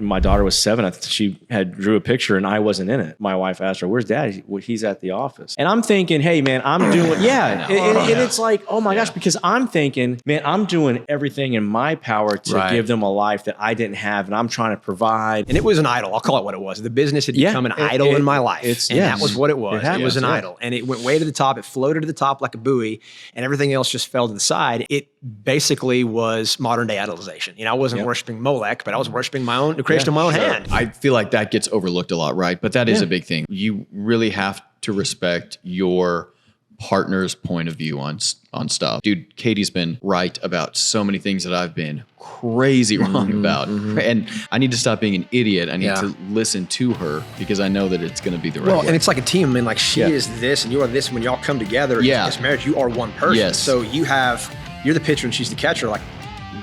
my daughter was 7. She had drew a picture and I wasn't in it. My wife asked her, "Where's Dad?" He's at the office. And I'm thinking, hey man, I'm doing, and it's like, oh my gosh, because I'm thinking, man, I'm doing everything in my power to give them a life that I didn't have, and I'm trying to provide. And it was an idol. I'll call it what it was. The business had become an idol in my life. That was what it was. It was an idol. And it went way to the top. It floated to the top like a buoy, and everything else just fell to the side. It basically was modern day idolization. I wasn't worshiping Molech, but I was worshiping the creation of my own hand. I feel like that gets overlooked a lot, right? But that is a big thing. You really have to respect your partner's point of view on stuff. Dude, Katie's been right about so many things that I've been crazy wrong about. And I need to stop being an idiot. I need to listen to her because I know that it's going to be the right way. And it's like a team. I mean, like she is this and you are this. When y'all come together in this marriage, you are one person. Yes. So you're the pitcher and she's the catcher. Like,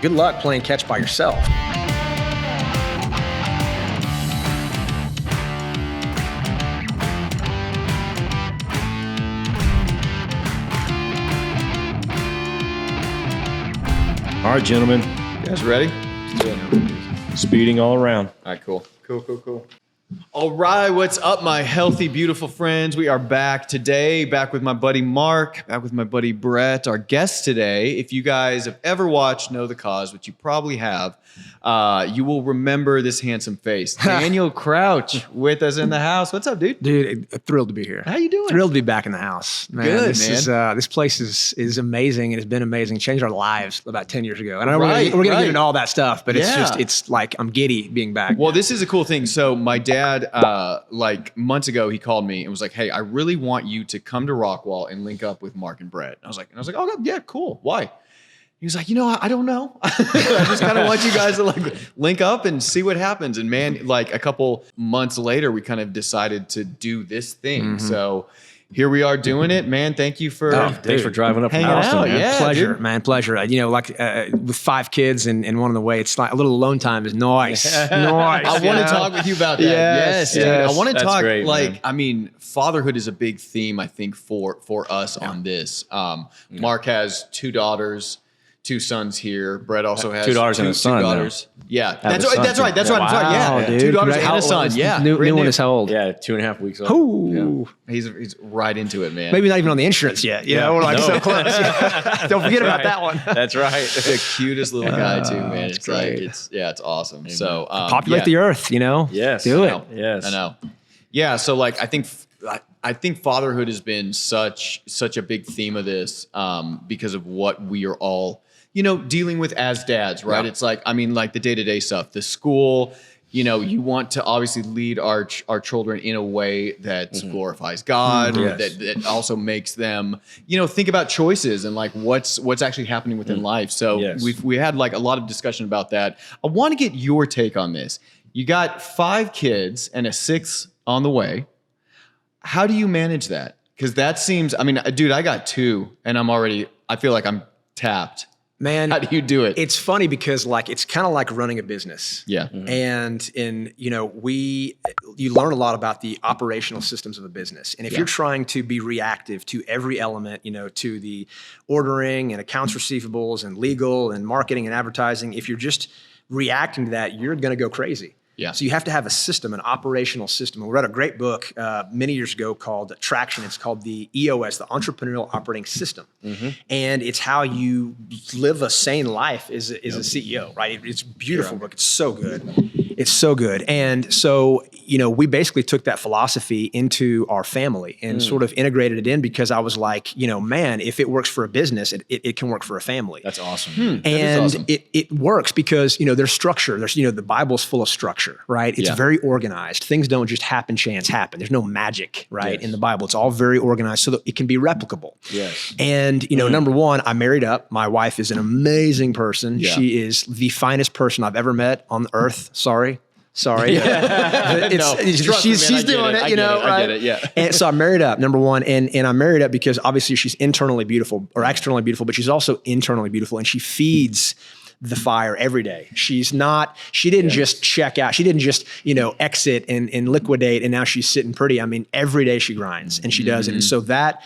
good luck playing catch by yourself. All right, gentlemen. You guys ready? Speeding all around. All right, cool. Cool. All right, what's up, my healthy, beautiful friends? We are back today, back with my buddy Mark, back with my buddy Brett. Our guest today, if you guys have ever watched Know the Cause, which you probably have, you will remember this handsome face. Daniel Crouch with us in the house. What's up, dude? Dude, thrilled to be here. How you doing? Thrilled to be back in the house. Man, Good, this place is amazing and has been amazing. Changed our lives about 10 years ago. And I know we're going to get into all that stuff, but it's like I'm giddy being back. Well, this is a cool thing. So my dad, like months ago, he called me and was like, "Hey, I really want you to come to Rockwall and link up with Mark and Brett." And I was like, "Oh yeah, cool. Why?" He was like, I don't know. I just kind of want you guys to like link up and see what happens. And man, like a couple months later, we kind of decided to do this thing. So here we are doing it, man. Thank you for thanks for driving up hanging from Austin, out. man. Yeah, pleasure, man, pleasure. With 5 kids and one on the way, it's like a little alone time is nice. I want to talk with you about that. Yes. Dude. I want to talk great, like, man. I mean, fatherhood is a big theme, I think, for us on this. Mark has 2 daughters. 2 sons here. Brett also has 2 daughters and a son. 2 daughters. Yeah, that's right. That's wow, right. Yeah, dude. 2 daughters and a son. Yeah, New one is how old? Yeah, 2.5 weeks old. Ooh. Yeah. He's right into it, man. Maybe not even on the insurance yet. We're like so close. Don't forget about that one. That's right. The cutest little guy too, man. It's like it's awesome. Amen. So populate the earth. Yes, do it. Yes, I know. Yeah, so like I think fatherhood has been such a big theme of this because of what we are all dealing with as dads, right? Yeah. It's like, I mean, like the day-to-day stuff, the school, you want to obviously lead our children in a way that glorifies God, that also makes them, think about choices and like what's actually happening within life. So we had like a lot of discussion about that. I want to get your take on this. You got 5 kids and a 6th on the way. How do you manage that? Because that seems, I mean, dude, I got 2 and I feel like I'm tapped. Man, how do you do it? It's funny because like it's kind of like running a business. Yeah. And you learn a lot about the operational systems of a business. And if you're trying to be reactive to every element, to the ordering and accounts receivables and legal and marketing and advertising, if you're just reacting to that, you're going to go crazy. Yeah. So you have to have a system, an operational system. And we read a great book many years ago called Traction. It's called the EOS, the Entrepreneurial Operating System. And it's how you live a sane life as a CEO, right? It's a beautiful book. It's so good. It's so good. And so, we basically took that philosophy into our family and sort of integrated it in because I was like, man, if it works for a business, it can work for a family. That's awesome. And awesome. It works because, there's structure. There's, the Bible's full of structure, right? It's very organized. Things don't just chance happen. There's no magic, right? In the Bible, it's all very organized so that it can be replicable. Yes. And, number one, I married up. My wife is an amazing person. Yeah. She is the finest person I've ever met on the earth. Sorry. She's doing it, right? I get it, yeah. And so I'm married up, number one, and I'm married up because obviously she's internally beautiful or externally beautiful, but she's also internally beautiful, and she feeds the fire every day. She didn't just check out. She didn't just, exit and liquidate and now she's sitting pretty. I mean, every day she grinds and she does it. And so that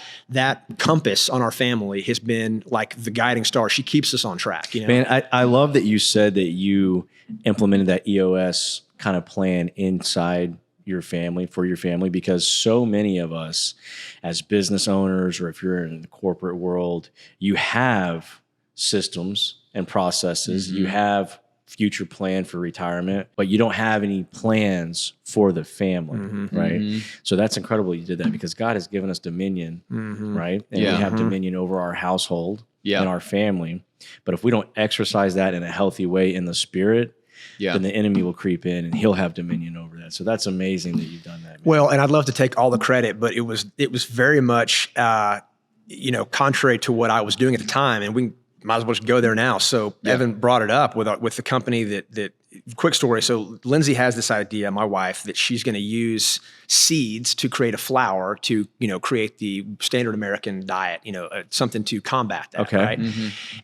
compass on our family has been like the guiding star. She keeps us on track. Man, I love that you said that you implemented that EOS kind of plan inside your family, for your family, because so many of us as business owners, or if you're in the corporate world, you have systems and processes, you have future plan for retirement, but you don't have any plans for the family, right? So that's incredible you did that, because God has given us dominion, right? And we have dominion over our household and our family. But if we don't exercise that in a healthy way in the spirit, then the enemy will creep in and he'll have dominion over that. So that's amazing that you've done that, man. Well, and I'd love to take all the credit, but it was very much, contrary to what I was doing at the time. And we might as well just go there now. So Evan brought it up with the company that quick story. So Lindsay has this idea, my wife, that she's going to use seeds to create a flour to, create the standard American diet, something to combat that. Right.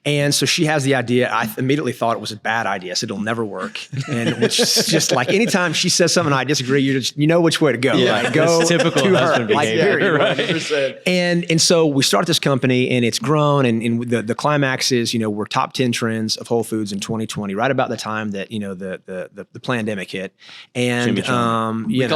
And so she has the idea. I immediately thought it was a bad idea. I said, it'll never work. And which is just like, anytime she says something I disagree, you know which way to go. Yeah, right? Go typical to husband her. behavior. Like, period. Right. And so we start this company and it's grown. And the climax is, we're top 10 trends of Whole Foods in 2020, right about the time that, the pandemic hit. And, we call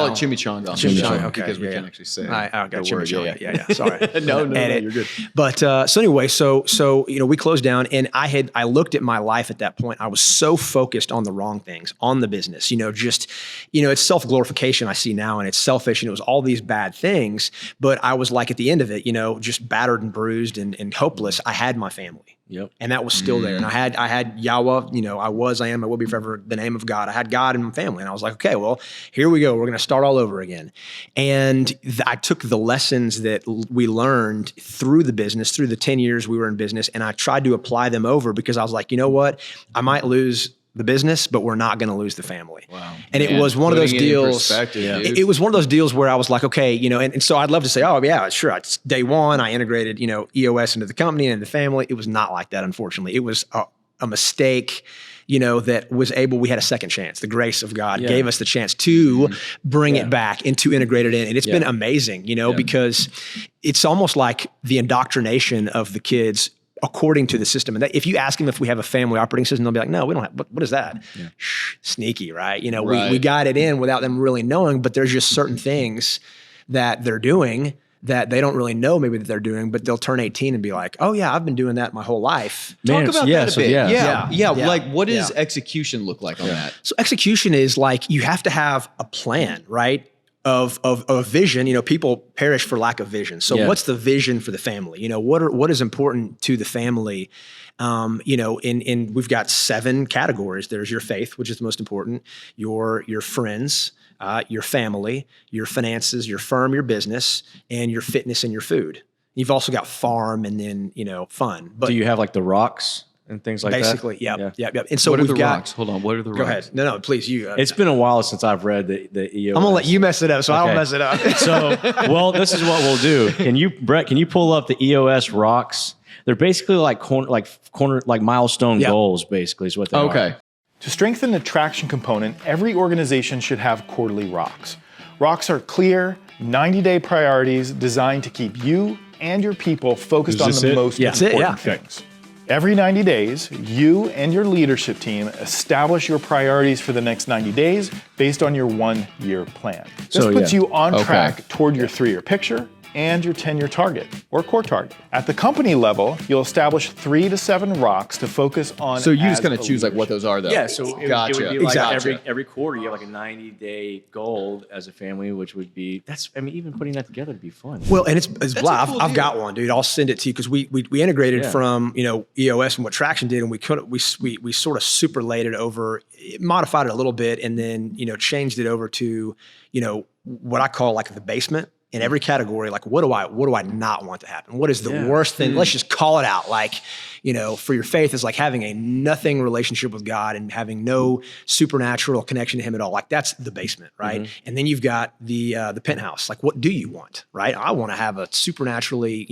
it chimichanga. Chimichanga, okay. Because we can't actually say I got chimichanga. word. Yeah. Sorry. No, you're good. But so anyway, so we closed down, and I looked at my life at that point. I was so focused on the wrong things, on the business. It's self-glorification I see now, and it's selfish, and it was all these bad things. But I was like, at the end of it, just battered and bruised and hopeless. I had my family. Yep. And that was still there. And I had Yahweh, I will be forever the name of God. I had God in my family. And I was like, okay, well, here we go. We're going to start all over again. And I took the lessons that we learned through the business, through the 10 years we were in business, and I tried to apply them over, because I was like, you know what? I might lose the business, but we're not going to lose the family. Wow. And it was one of those deals. It was one of those deals where I was like, okay, and so I'd love to say, oh yeah, sure. It's day one. I integrated, EOS into the company and the family. It was not like that, unfortunately. It was a mistake, that we had a second chance. The grace of God gave us the chance to bring it back and to integrate it in. And it's been amazing, because it's almost like the indoctrination of the kids according to the system. And if you ask them if we have a family operating system, they'll be like, no, we don't have. What is that? Shh, sneaky, right? We got it in without them really knowing, but there's just certain things that they're doing that they don't really know maybe that they're doing, but they'll turn 18 and be like, oh yeah, I've been doing that my whole life. Talk about that a bit. Yeah. Like, what does execution look like on that? So execution is like, you have to have a plan, right? Of a vision. People perish for lack of vision. So what's the vision for the family? What is important to the family? In we've got 7 categories. There's your faith, which is the most important, your friends, your family, your finances, your firm, your business, and your fitness and your food. You've also got farm and then, fun. But do you have like the rocks and things like basically, that? Yeah. And so what are we've the got, rocks? Hold on. What are the rocks? Go ahead. No, please. It's been a while since I've read the EOS. I'm going to let you mess it up, so I don't mess it up. So, well, this is what we'll do. Brett, can you pull up the EOS rocks? They're basically like milestone goals, basically, is what they are. To strengthen the traction component, every organization should have quarterly rocks. Rocks are clear, 90-day priorities designed to keep you and your people focused on the most important things. Every 90 days, you and your leadership team establish your priorities for the next 90 days based on your 1-year plan. This puts you on track toward your 3-year picture and your 10-year target or core target. At the company level, you'll establish 3 to 7 rocks to focus on. So you're just going to choose like what those are, though. Yeah. So it would be like Exactly. every quarter you have like a 90-day goal as a family, which would be even putting that together would be fun. Well, and it's blah. I've got one, dude. I'll send it to you because we integrated from EOS and what Traction did, and we sort of superlaid it over, modified it a little bit, and then changed it over to what I call like the basement. In every category, like what do I not want to happen? What is the worst thing? Let's just call it out. Like, for your faith is like having a nothing relationship with God and having no supernatural connection to Him at all. Like that's the basement, right? Mm-hmm. And then you've got the penthouse. Like, what do you want, right? I want to have a supernaturally,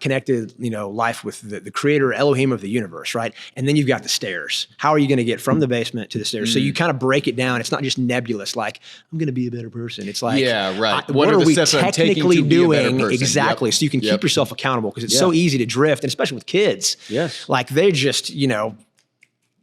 connected, life with the Creator, Elohim of the universe, right? And then you've got the stairs. How are you going to get from the basement to the stairs? So you kind of break it down. It's not just nebulous. Like I'm going to be a better person. It's like, what are we I'm technically doing exactly so you can keep yourself accountable because it's so easy to drift, and especially with kids. Yes. Like they just,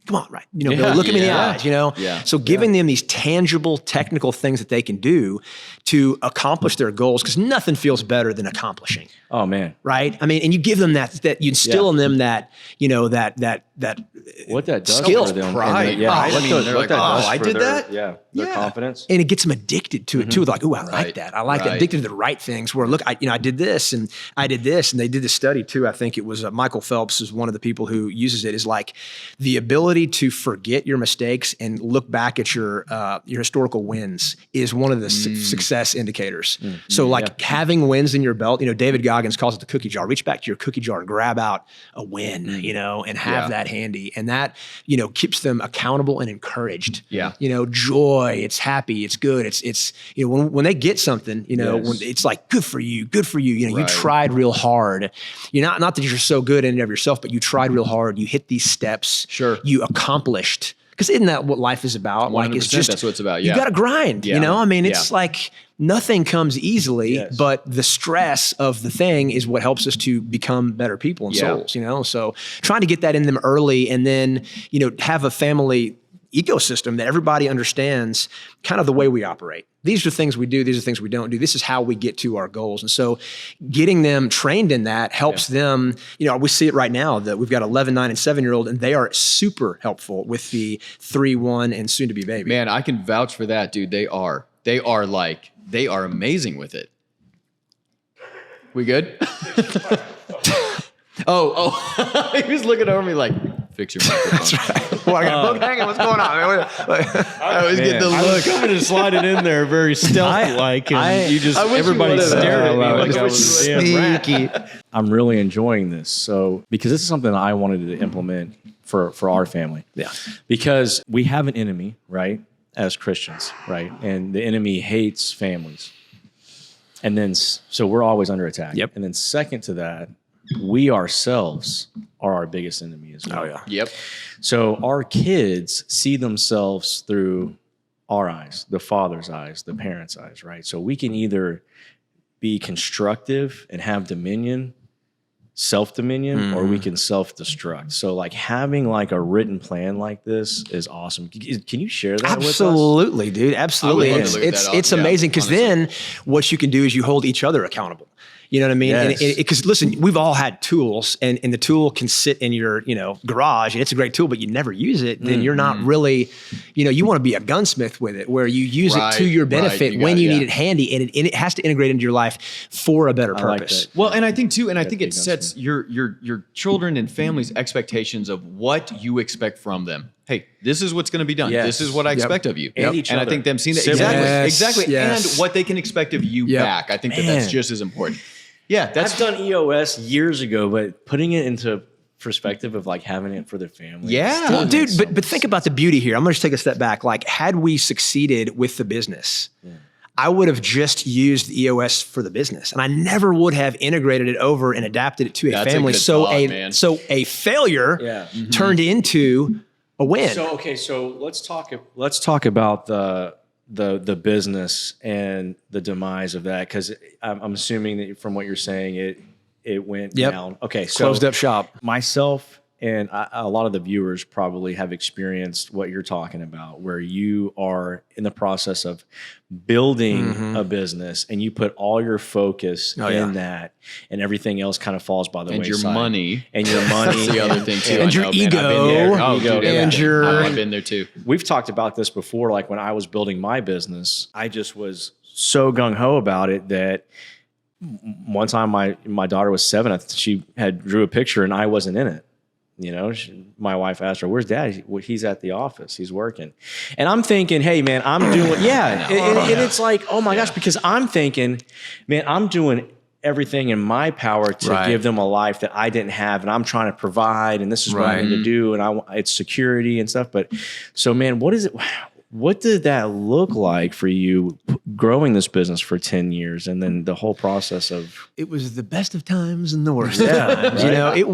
come on, right? Look at me in the eyes, Yeah. So giving them these tangible technical things that they can do to accomplish their goals, because nothing feels better than accomplishing. Oh man. Right. I mean, and you give them that you instill in them that, that what that does skill, for them. pride. Yeah. I what mean, does- they're what like, that does I for did their- that? Yeah. Their confidence. and it gets them addicted to it too. Like, oh, I like Right. that. I like that. Right. Addicted to the right things where look, I did this and I did this. And they did this study too. I think it was Michael Phelps is one of the people who uses it, is like the ability to forget your mistakes and look back at your historical wins is one of the success indicators. So like having wins in your belt, David Goggins calls it the cookie jar. Reach back to your cookie jar and grab out a win, and have that handy. And that, keeps them accountable and encouraged. Yeah. Joy, it's happy, it's good. It's when they get something, when it's like, good for you. You Right. tried real hard. You're not that you're so good in and of yourself, but you tried real hard. You hit these steps. Sure. You accomplished. Because isn't that what life is about? Like, it's 100%, just, that's what it's about. You Yeah. got to grind, Yeah. I mean, it's like nothing comes easily, Yes. but the stress of the thing is what helps us to become better people and Yeah. souls, So trying to get that in them early and then, have a family ecosystem that everybody understands kind of the way we operate. These are things we do. These are things we don't do. This is how we get to our goals. And so getting them trained in that helps them, we see it right now that we've got 11, 9, and 7-year-old, and they are super helpful with the 3, 1, and soon to be baby. Man, I can vouch for that, dude. They are amazing with it. We good? Oh, he was looking over me like, fix your microphone. That's right. Well, I got a book hanging. What's going on? I always get the I look. was coming to slide it in there very stealthy-like, and you just I wish you everybody would've. stared at me I like wish I you was a would've. damn rat. I'm really enjoying this. So because this is something I wanted to implement for our family. Yeah. Because we have an enemy, right, as Christians, right, and the enemy hates families, and then so we're always under attack. Yep. And then second to that, we ourselves are our biggest enemy as well. Oh, yeah. Yep. So our kids see themselves through our eyes, the father's eyes, the parents' eyes, right? So we can either be constructive and have dominion, self-dominion, or we can self-destruct. So like having like a written plan like this is awesome. Can you share that with us? Absolutely, dude. Absolutely. I would love to look It's that up. it's Yeah, amazing because honestly. then what you can do is you hold each other accountable. You know what I mean? Yes. Because listen, we've all had tools, and the tool can sit in your garage, and it's a great tool, but you never use it. Then you're not really, you want to be a gunsmith with it, where you use it to your benefit You when got it, you yeah. need it handy, and it has to integrate into your life for a better like purpose. that. Well, and I think too, and I think big it sets your children and families' expectations of what you expect from them. Hey, this is what's going to be done. Yes. This is what I expect of you. And each I other. think them seeing that Siblings. exactly, Yes. and what they can expect of you Yep. back. I think Man. that's just as important. Yeah, that's I've done EOS years ago, but putting it into perspective of like having it for the family. Yeah. Well, dude, but think about the beauty here. I'm going to just take a step back. Like, had we succeeded with the business, I would have just used EOS for the business, and I never would have integrated it over and adapted it to a That's a family. good So thought, man. a failure turned into a win. So let's talk about the business and the demise of that, because I'm assuming that from what you're saying, it went down. Okay, so Closed up shop. myself and a lot of the viewers probably have experienced what you're talking about, where you are in the process of building a business and you put all your focus in that, and everything else kind of falls by the and wayside. your money. And your money. That's the other thing too. And I your know, man. I've been ego. there. Oh, Ego, dude, and your- I've been there too. We've talked about this before. Like when I was building my business, I just was so gung ho about it that one time my daughter was 7. She had drew a picture and I wasn't in it. My wife asked her, "Where's Dad?" He's at the office. He's working. And I'm thinking, hey, man, I'm doing, and it's like, oh my gosh, because I'm thinking, man, I'm doing everything in my power to give them a life that I didn't have. And I'm trying to provide, and this is what I need to do. And it's security and stuff. But so, man, what did that look like for you growing this business for 10 years and then the whole process of... It was the best of times and the worst of times. It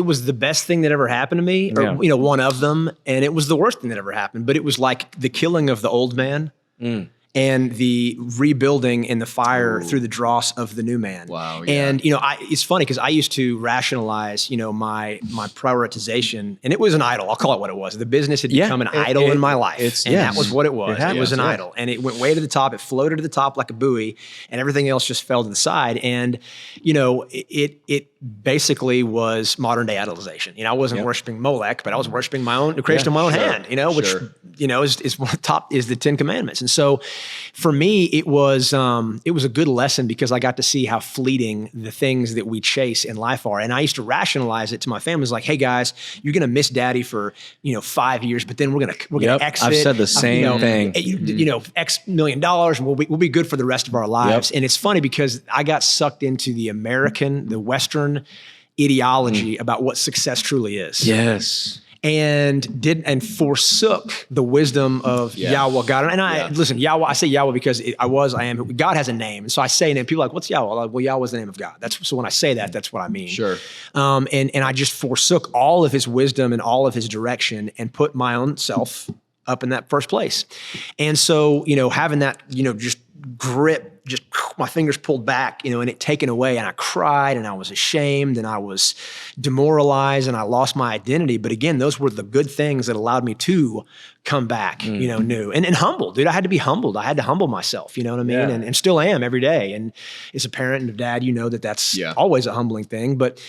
was the best thing that ever happened to me, or one of them, and it was the worst thing that ever happened. But it was like the killing of the old man. And and the rebuilding in the fire through the dross of the new man. Wow. Yeah. And, it's funny because I used to rationalize, my prioritization, and it was an idol. I'll call it what it was. The business had become an idol in my life. That was what it was. It was an idol. And it went way to the top. It floated to the top like a buoy, and everything else just fell to the side. And, it basically was modern day idolization. I wasn't worshiping Molech, but I was worshiping the creation of my own hand, which, is one of the top is the 10 Commandments. And so for me, it was a good lesson because I got to see how fleeting the things that we chase in life are. And I used to rationalize it to my family. It's like, hey guys, you're going to miss daddy for, 5 years, but then we're going to exit. I've said the same thing. X $1 million, and we'll be good for the rest of our lives. And it's funny because I got sucked into the the Western ideology about what success truly is. Yes. And forsook the wisdom of Yahweh God. And listen, Yahweh, I say Yahweh because I am. God has a name. And so I say, and people are like, what's Yahweh? Like, well, Yahweh is the name of God. So when I say that, that's what I mean. Sure. And I just forsook all of his wisdom and all of his direction and put my own self up in that first place. And so, having that, just grip, just my fingers pulled back, and it taken away, and I cried and I was ashamed and I was demoralized and I lost my identity. But again, those were the good things that allowed me to come back, new and humble, dude. I had to be humbled. I had to humble myself, you know what I mean? Yeah. And still am every day. And as a parent and a dad, that's always a humbling thing. But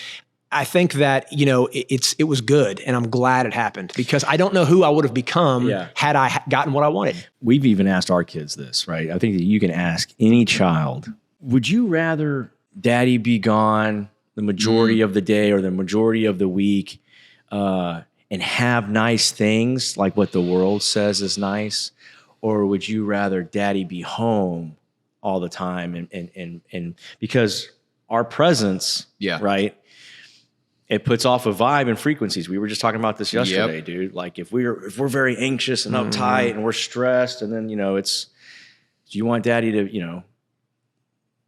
I think that, it was good, and I'm glad it happened because I don't know who I would have become had I gotten what I wanted. We've even asked our kids this, right? I think that you can ask any child, would you rather daddy be gone the majority of the day or the majority of the week and have nice things like what the world says is nice? Or would you rather daddy be home all the time? And because our presence, right? It puts off a vibe and frequencies. We were just talking about this yesterday, dude. Like if we're very anxious and uptight and we're stressed, and then do you want daddy to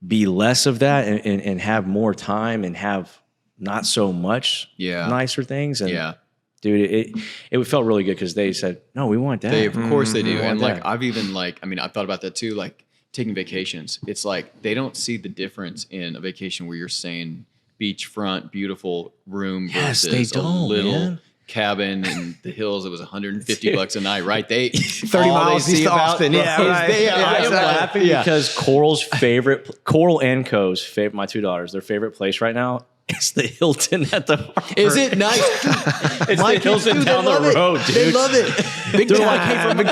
be less of that and have more time and have not so much nicer things? And dude, it felt really good because they said, no, we want that. Of course they do. And I've even I've thought about that too. Like taking vacations, it's like they don't see the difference in a vacation where you're saying beachfront, beautiful room versus a little cabin in the hills. It was $150 a night, right? They 30 miles east of Austin. I am laughing because Coral and Co's favorite, my two daughters, their favorite place right now is the Hilton at the harbor. Is it nice? It's the Hilton down the road, dude. They love it. Big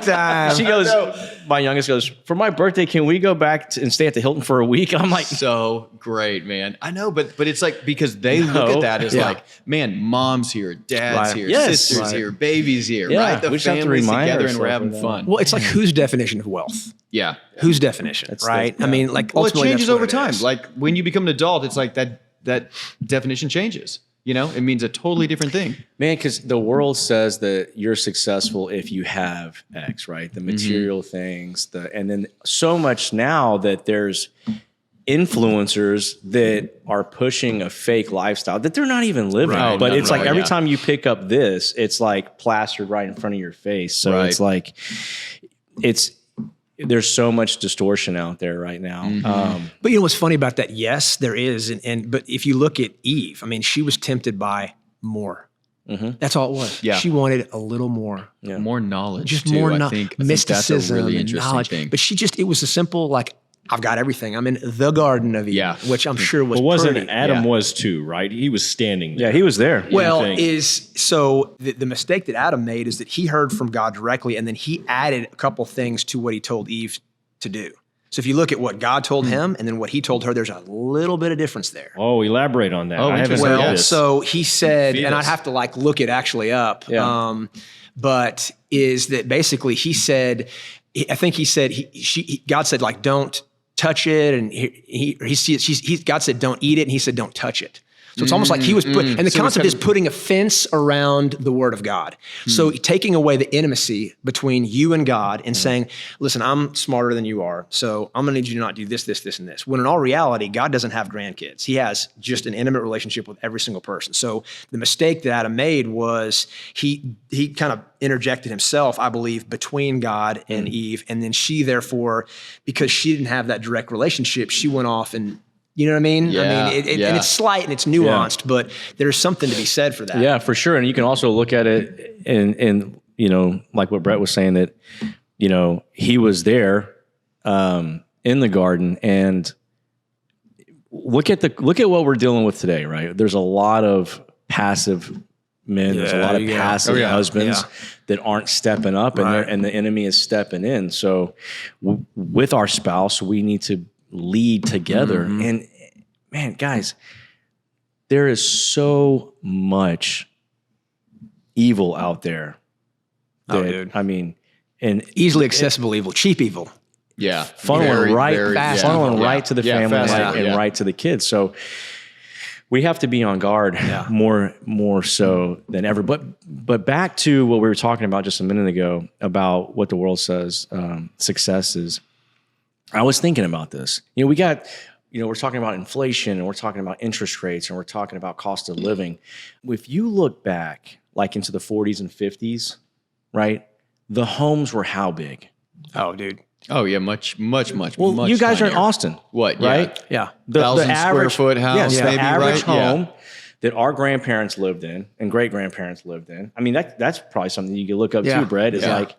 time. She goes, my youngest goes, for my birthday, can we go back and stay at the Hilton for a week? I'm like, so great, man. I know, but it's like, because they look at that as like, man, mom's here, dad's here, sister's here, baby's here, right? The family's together and we're having fun. Well, it's like whose definition of wealth? Yeah. Whose definition, right? I mean, like, well, it changes over time. Like when you become an adult, it's like that definition changes. It means a totally different thing. Man, because the world says that you're successful if you have X, right? The material things, and then so much now that there's influencers that are pushing a fake lifestyle that they're not even living. Right, but it's like every time you pick up this, it's like plastered right in front of your face. So it's like, there's so much distortion out there right now. But what's funny about that? Yes, there is. But if you look at Eve, I mean, she was tempted by more. That's all it was. Yeah. She wanted a little more. Yeah. More knowledge. Just more I think mysticism. That's a really interesting knowledge. thing. But it was a simple, like, I've got everything. I'm in the Garden of Eden, which I'm sure was pretty. Adam was too, right? He was standing there. Yeah, he was there. Well, the mistake that Adam made is that he heard from God directly, and then he added a couple things to what he told Eve to do. So if you look at what God told him and then what he told her, there's a little bit of difference there. Oh, elaborate on that. I haven't heard this. So he said, and I'd have to look it actually up, but is that basically he said, I think he said, God said, like, don't touch it. And God said, don't eat it. And he said, don't touch it. So it's almost like he was put, and the concept is putting a fence around the word of God. So taking away the intimacy between you and God and saying, listen, I'm smarter than you are, so I'm gonna need you to not do this, this, this, and this. When in all reality, God doesn't have grandkids. He has just an intimate relationship with every single person. So the mistake that Adam made was he kind of interjected himself, I believe, between God and Eve. And then she, therefore, because she didn't have that direct relationship, she went off and, you know what I mean? Yeah, I mean, and it's slight and it's nuanced, but there's something to be said for that. Yeah, for sure. And you can also look at it in you know, like what Brett was saying, that, you know, he was there in the garden, and look at what we're dealing with today, right? There's a lot of passive men. There's a lot of passive husbands that aren't stepping up, and the enemy is stepping in. So with our spouse, we need to lead together. And man, guys, there is so much evil out there. Dude. I mean, and Easily accessible evil, cheap evil. Yeah. funneling fast right to the family and right to the kids. So we have to be on guard more so than ever. But back to what we were talking about just a minute ago about what the world says success is. I was thinking about this. You know, we're talking about inflation, and we're talking about interest rates, and we're talking about cost of living. If you look back like into the 40s and 50s, right? The homes were how big? Oh, dude. Oh yeah, much. Well, you guys are in Austin. What? Right? Yeah. The 1,000 average square foot house, the maybe, average right? Yeah. home that our grandparents lived in and great grandparents lived in. I mean, that's probably something you could look up too, Brett. Is like,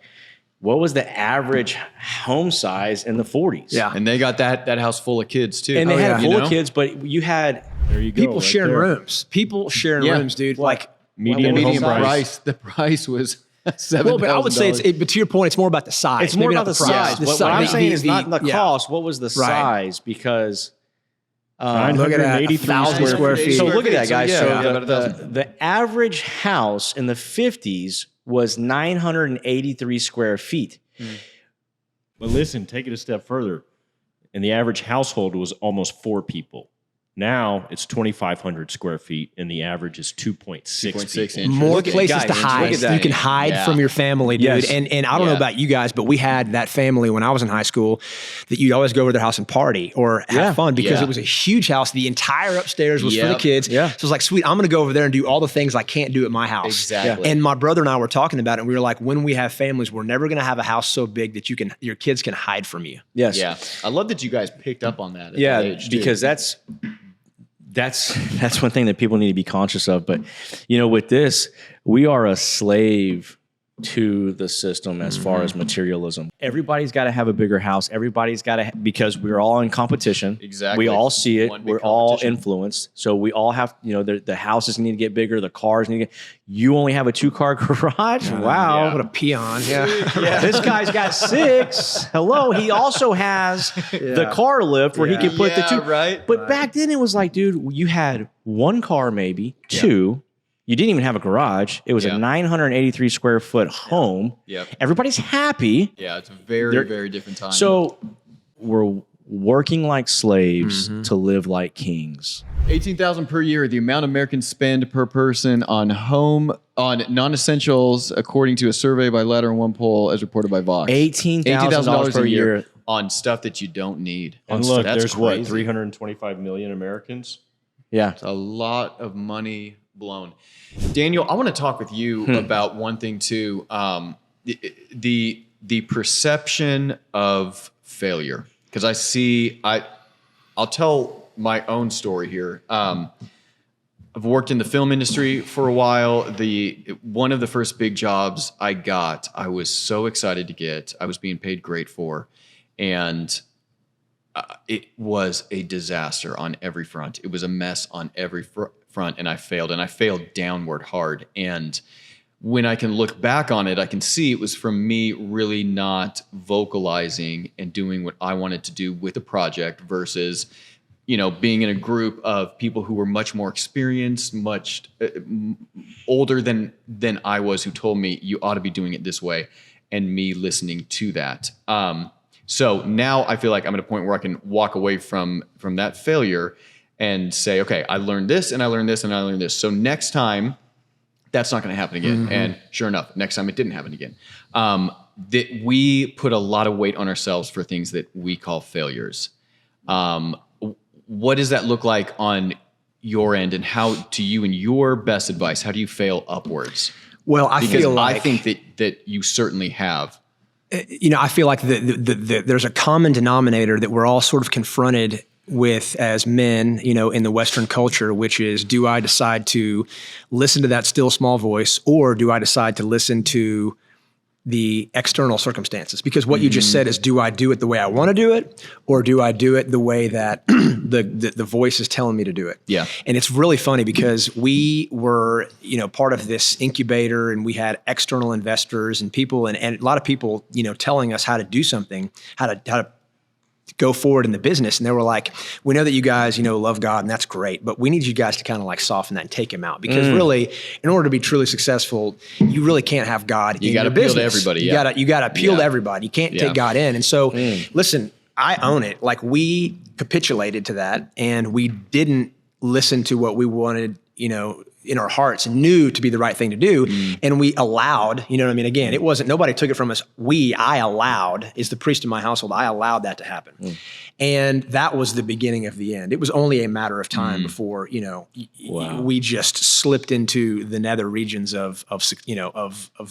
what was the average home size in the 40s? Yeah. And they got that house full of kids too. And they had full You know? of kids, but you had People sharing rooms. People sharing rooms, dude. Like Median home price. The price was $7,000. well, but I would say but to your point, it's more about the size. It's more Maybe about not the size. price. What I'm saying is not the cost. What was the size? Because look at that, 1,000 square feet. So look at that, guys. Yeah, So the average house in the 50s was 983 square feet. But listen, take it a step further. And the average household was almost 4 people. Now it's 2,500 square feet, and the average is 2.6 people. More places to hide. You can hide from your family, dude. Yes. And I don't know about you guys, but we had that family when I was in high school that you'd always go over to their house and party or have fun because it was a huge house. The entire upstairs was for the kids. Yeah. So it was like, sweet, I'm going to go over there and do all the things I can't do at my house. Exactly. And my brother and I were talking about it, and we were like, when we have families, we're never going to have a house so big that your kids can hide from you. Yes. Yeah. I love that you guys picked up on that at that age, too. Because that's one thing that people need to be conscious of. But, you know, with this, we are a slave to the system as far as materialism. Everybody's got to have a bigger house. Everybody's got to, because we're all in competition. Exactly. We all see it. One big We're all competition. influenced. So we all have, you know, the houses need to get bigger. The cars need to get, you only have a 2-car garage? Wow. What a peon. Yeah. This guy's got 6. Hello. He also has the car lift where he can put the 2. Right. But back then it was like, dude, you had 1 car, maybe 2. You didn't even have a garage. It was a 983 square foot home. Yep. Everybody's happy. Yeah, it's a very, very different time. So we're working like slaves to live like kings. $18,000 per year, the amount Americans spend per person on non-essentials, according to a survey by Ladder and One Poll, as reported by Vox. $18,000 per year on stuff that you don't need. And look, That's there's crazy. what, 325 million Americans? Yeah. It's a lot of money blown. Daniel, I want to talk with you about one thing too. The perception of failure. Because I'll tell my own story here. I've worked in the film industry for a while. One of the first big jobs I got, I was so excited to get. I was being paid great for, and it was a disaster on every front. It was a mess on every front, and I failed downward hard. And when I can look back on it, I can see it was from me really not vocalizing and doing what I wanted to do with a project versus, you know, being in a group of people who were much more experienced, much older than I was, who told me you ought to be doing it this way, and me listening to that. So now I feel like I'm at a point where I can walk away from that failure and say, okay, I learned this and I learned this and I learned this. So next time that's not going to happen again. And sure enough, next time it didn't happen again. That we put a lot of weight on ourselves for things that we call failures. What does that look like on your end, and how, to you and your best advice, how do you fail upwards? Well, I think that you certainly have. I feel like there's a common denominator that we're all sort of confronted with as men, in the Western culture, which is, do I decide to listen to that still small voice, or do I decide to listen to the external circumstances? Because what you just said is, do I do it the way I want to do it, or do I do it the way that the voice is telling me to do it? Yeah. And it's really funny because we were, part of this incubator, and we had external investors and people and a lot of people, telling us how to do something, how to go forward in the business. And they were like, we know that you guys, love God, and that's great, but we need you guys to kind of like soften that and take him out, because really, in order to be truly successful, you really can't have God in your business. You got to appeal to everybody. You got to appeal to everybody. You can't take God in. And so listen, I own it. Like, we capitulated to that, and we didn't listen to what we wanted, in our hearts, knew to be the right thing to do. And we allowed, again, it wasn't, nobody took it from us. I allowed, is the priest in my household, I allowed that to happen. And that was the beginning of the end. It was only a matter of time before, we just slipped into the nether regions of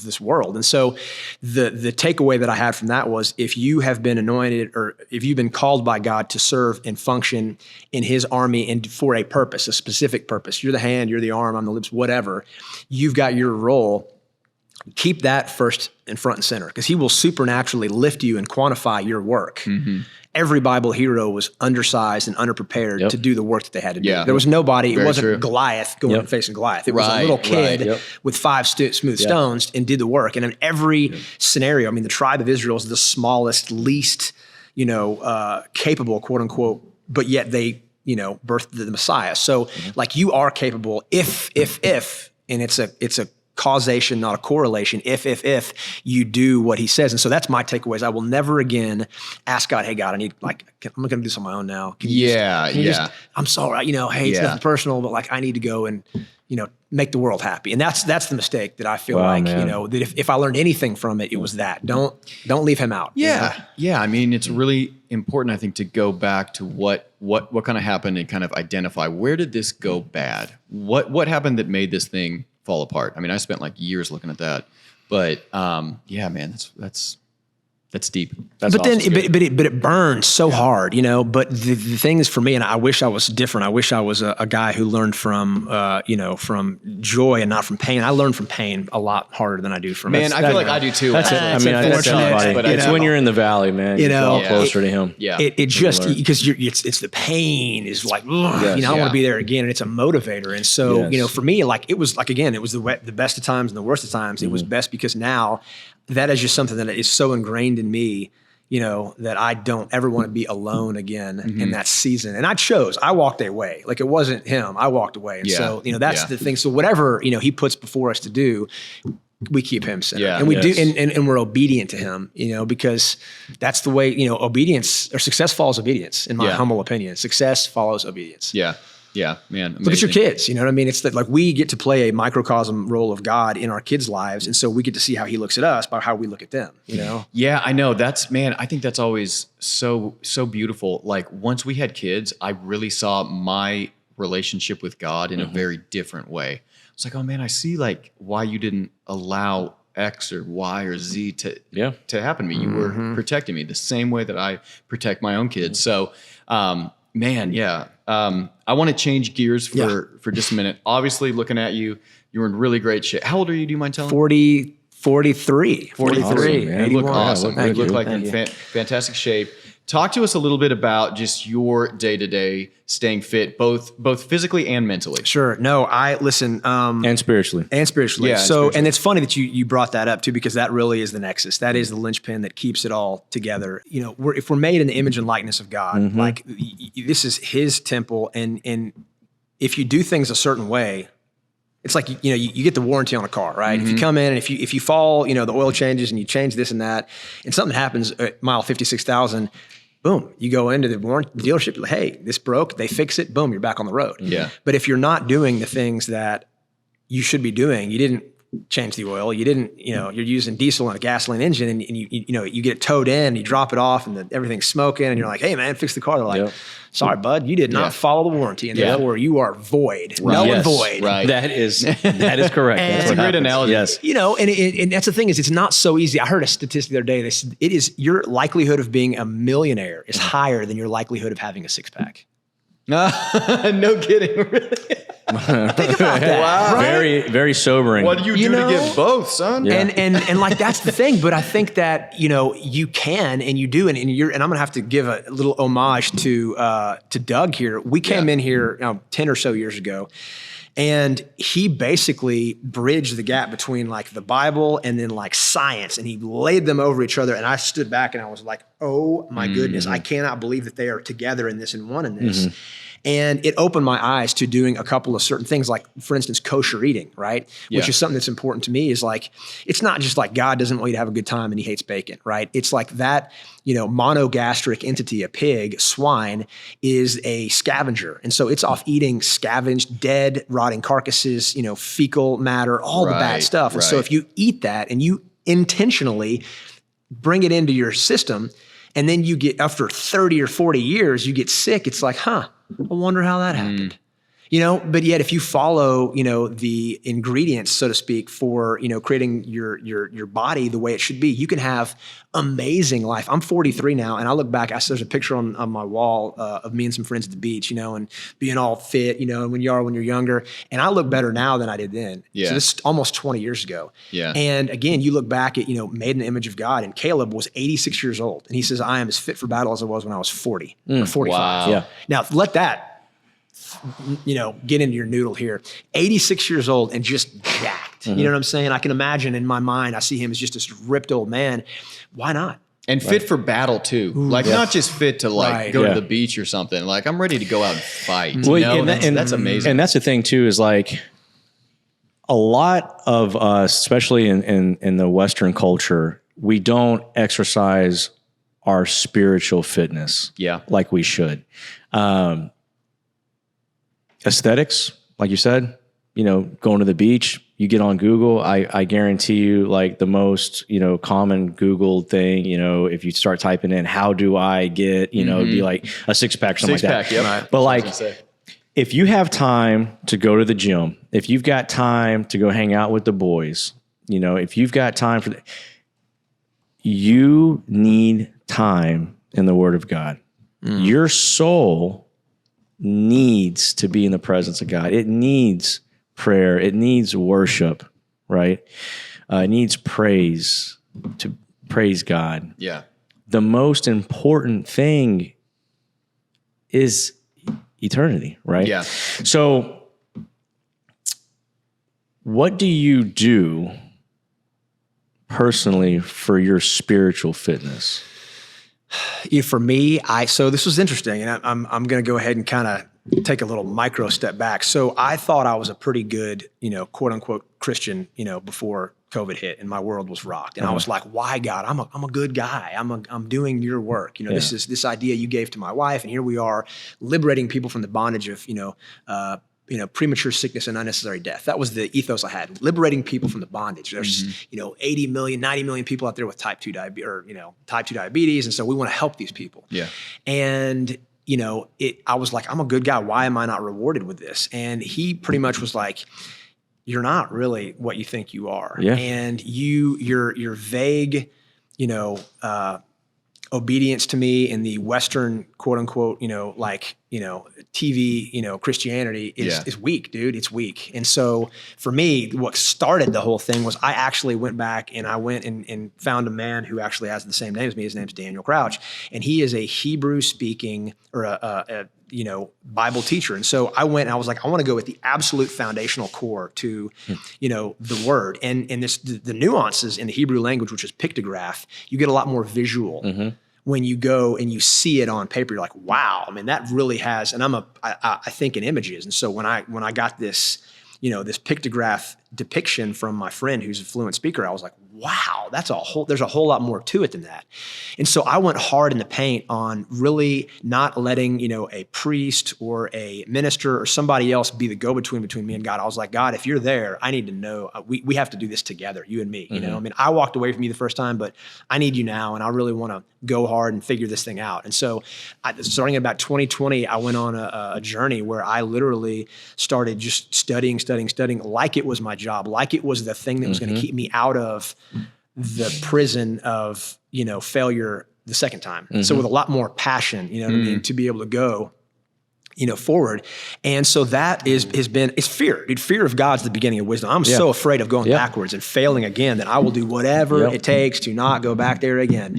this world. And so the takeaway that I had from that was, if you have been anointed, or if you've been called by God to serve and function in his army and for a purpose, a specific purpose, you're the hand, you're the arm, I'm the lips, whatever, you've got your role. Keep that first and front and center, because he will supernaturally lift you and quantify your work. Every Bible hero was undersized and underprepared to do the work that they had to do. There was nobody, it wasn't Goliath going and facing Goliath. It was a little kid with 5 smooth stones and did the work. And in every scenario, the tribe of Israel is the smallest, least, capable, quote unquote, but yet they, birthed the Messiah. So like, you are capable if, and it's a causation, not a correlation, if you do what he says. And so that's my takeaways. I will never again ask God, hey God, I'm going to do this on my own now. Can you just, I'm sorry, hey, it's nothing personal, but like, I need to go and, make the world happy. And that's the mistake that I feel that if I learned anything from it, it was that. Don't leave him out. Yeah. It's really important, I think, to go back to what kind of happened and kind of identify, where did this go bad? What happened that made this thing fall apart? I spent like years looking at that, but man, that's deep. But it burns so hard, But the thing is, for me, and I wish I was different. I wish I was a guy who learned from from joy and not from pain. I learned from pain a lot harder than I do from. Man, I feel like I do too. That's it. That's everybody. But it's when you're in the valley, man. You're all closer to him. Yeah. It just, because it's the pain is like, I want to be there again, and it's a motivator. And so for me, like, it was like, again, it was the best of times and the worst of times. It was best because now that is just something that is so ingrained in me, that I don't ever want to be alone again in that season. And I walked away. Like, it wasn't him. I walked away. And so, that's the thing. So whatever, he puts before us to do, we keep him center. And we do, and we're obedient to him, because that's the way, obedience or success follows obedience, in my humble opinion. Success follows obedience. Yeah, man. Amazing. Look at your kids. You know what I mean? It's that, like, we get to play a microcosm role of God in our kids' lives. And so we get to see how he looks at us by how we look at them, Yeah, I know. I think that's always so beautiful. Like, once we had kids, I really saw my relationship with God in a very different way. It's like, oh man, I see like why you didn't allow X or Y or Z to happen to me. You were protecting me the same way that I protect my own kids. So, I want to change gears for just a minute. Obviously, looking at you, you're in really great shape. How old are you? Do you mind telling me? 43. You look awesome. You look like you're in fantastic shape. Talk to us a little bit about just your day-to-day staying fit, both physically and mentally. Sure. No, I listen. And spiritually. Yeah. And spiritually. And it's funny that you brought that up too, because that really is the nexus. That is the linchpin that keeps it all together. If we're made in the image and likeness of God, like, this is his temple. And if you do things a certain way, it's like, you get the warranty on a car, right? If you come in and if you fall, the oil changes and you change this and that, and something happens at mile 56,000, boom, you go into the dealership, you're like, hey, this broke, they fix it, boom, you're back on the road. Yeah. But if you're not doing the things that you should be doing, you didn't change the oil, you didn't, you're using diesel on a gasoline engine, and you get it towed in, you drop it off, and everything's smoking, and you're like, hey man, fix the car. They're like, sorry, bud, you did not follow the warranty, and therefore you are void. Right. Null and void. Right. That is correct. That's a great analogy. Yes. And that's the thing is, it's not so easy. I heard a statistic the other day. They said it is your likelihood of being a millionaire is higher than your likelihood of having a six pack. No kidding. Really? Think about that. Wow. Right? Very, very sobering. What do you do to get both, son? Yeah. And like that's the thing. But I think that you can and you do, and I'm gonna have to give a little homage to Doug here. We came in here 10 or so years ago, and he basically bridged the gap between like the Bible and then like science, and he laid them over each other. And I stood back and I was like, oh my goodness, I cannot believe that they are together in this and one in this. And it opened my eyes to doing a couple of certain things, like, for instance, kosher eating, right? Which is something that's important to me. Is like, it's not just like God doesn't want you to have a good time and he hates bacon, right? It's like that, monogastric entity, a pig, swine, is a scavenger. And so it's off eating scavenged, dead, rotting carcasses, fecal matter, all the bad stuff. And so if you eat that and you intentionally bring it into your system, and then you get, after 30 or 40 years, you get sick, it's like, I wonder how that happened. But yet if you follow, the ingredients, so to speak, for, creating your body the way it should be, you can have amazing life. I'm 43 now, and I look back, there's a picture on my wall of me and some friends at the beach, and being all fit, and when you're younger. And I look better now than I did then. Yeah. So this is almost 20 years ago. Yeah. And again, you look back at, made in the image of God, and Caleb was 86 years old. And he says, I am as fit for battle as I was when I was 40 or 45. Wow. Yeah. Now let that, get into your noodle here. 86 years old and just jacked. You know what I'm saying? I can imagine in my mind, I see him as just this ripped old man. Why not? And fit for battle too. Not just fit to go to the beach or something. Like, I'm ready to go out and fight. Well, That's amazing. And that's the thing too, is like a lot of us, especially in the Western culture, we don't exercise our spiritual fitness like we should. Aesthetics, like you said, going to the beach, you get on Google, I guarantee you, like the most, common Google thing, if you start typing in, how do I get, it'd be like a six pack or something like that. Yep. But like, if you have time to go to the gym, if you've got time to go hang out with the boys, if you've got time for you need time in the Word of God. Your soul needs to be in the presence of God. It needs prayer. It needs worship, right? It needs praise, to praise God. Yeah. The most important thing is eternity, right? Yeah. So what do you do personally for your spiritual fitness? For me, so this was interesting, and I'm going to go ahead and kind of take a little micro step back. So I thought I was a pretty good, quote unquote Christian, before COVID hit and my world was rocked. And I was like, why God? I'm a good guy. I'm doing your work. This is this idea you gave to my wife, and here we are liberating people from the bondage of, premature sickness and unnecessary death. That was the ethos I had, liberating people from the bondage. There's, 80 million, 90 million people out there with type 2 diabetes. And so we want to help these people. Yeah. And, I was like, I'm a good guy. Why am I not rewarded with this? And he pretty much was like, you're not really what you think you are. Yeah. And your vague, obedience to me in the Western, quote unquote, TV, Christianity is weak, dude. It's weak. And so for me, what started the whole thing was I actually went back and I went and found a man who actually has the same name as me. His name's Daniel Crouch. And he is a Hebrew speaking or a Bible teacher. And so I went and I was like, I want to go with the absolute foundational core to, the word and the nuances in the Hebrew language, which is pictograph. You get a lot more visual when you go and you see it on paper. You're like, wow, I mean, that really has, and I think in images. And so when I got this, this pictograph depiction from my friend who's a fluent speaker, I was like, wow, there's a whole lot more to it than that. And so I went hard in the paint on really not letting, a priest or a minister or somebody else be the go-between between me and God. I was like, God, if you're there, I need to know, we have to do this together, you and me, I walked away from you the first time, but I need you now. And I really want to go hard and figure this thing out. And so starting in about 2020, I went on a journey where I literally started just studying like it was my job, like it was the thing that was going to keep me out of the prison of, failure the second time. So with a lot more passion, to be able to go, forward. And so that it's fear. Dude, fear of God's the beginning of wisdom. I'm so afraid of going backwards and failing again that I will do whatever it takes to not go back there again.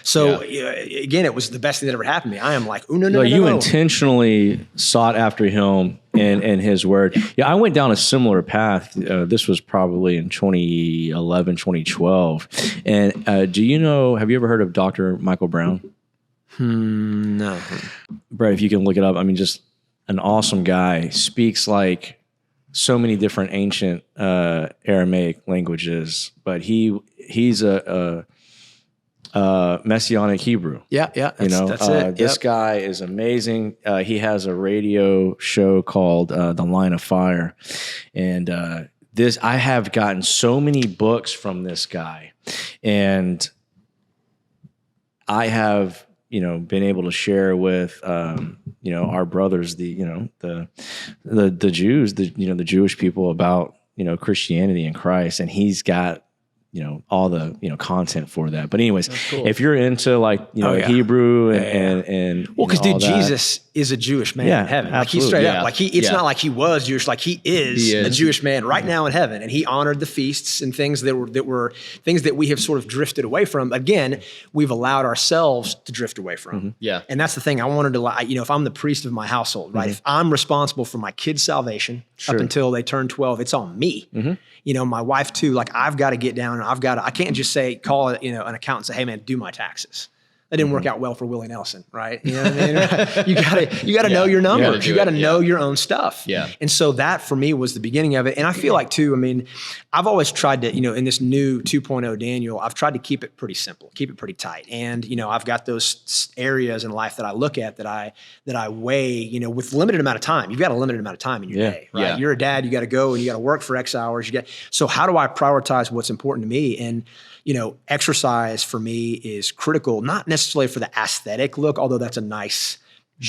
So again, it was the best thing that ever happened to me. I am like, no. You intentionally sought after him and his word. Yeah, I went down a similar path. This was probably in 2011, 2012. And have you ever heard of Dr. Michael Brown? No. Brett, if you can look it up, just an awesome guy. Speaks like so many different ancient Aramaic languages, but he's a Messianic Hebrew. Yeah. That's it. This guy is amazing. He has a radio show called The Line of Fire, and I have gotten so many books from this guy, and I have been able to share with our brothers, the Jews, the Jewish people about Christianity and Christ, and he's got all the content for that. But anyways, cool. If you're into Hebrew and because dude, Jesus is a Jewish man in heaven. Like he's straight up. Like it's not like he was Jewish. Like he is a Jewish man right now in heaven, and he honored the feasts and things that were things that we have sort of drifted away from. Again, we've allowed ourselves to drift away from. And that's the thing. I wanted to, if I'm the priest of my household, right? If I'm responsible for my kids' salvation up until they turn 12, it's on me. My wife too. Like I've got to get down and I can't just call it, an accountant and say, hey man, do my taxes. That didn't work out well for Willie Nelson, right? You know what I mean? You gotta know your numbers. You gotta know your own stuff. And so that for me was the beginning of it. And I feel like too, I've always tried to, in this new 2.0 Daniel, I've tried to keep it pretty simple, keep it pretty tight. And, I've got those areas in life that I look at that I weigh, with limited amount of time. You've got a limited amount of time in your day, right? You're a dad, you got to go and you got to work for X hours. So how do I prioritize what's important to me? And, exercise for me is critical, not necessarily for the aesthetic look, although that's a nice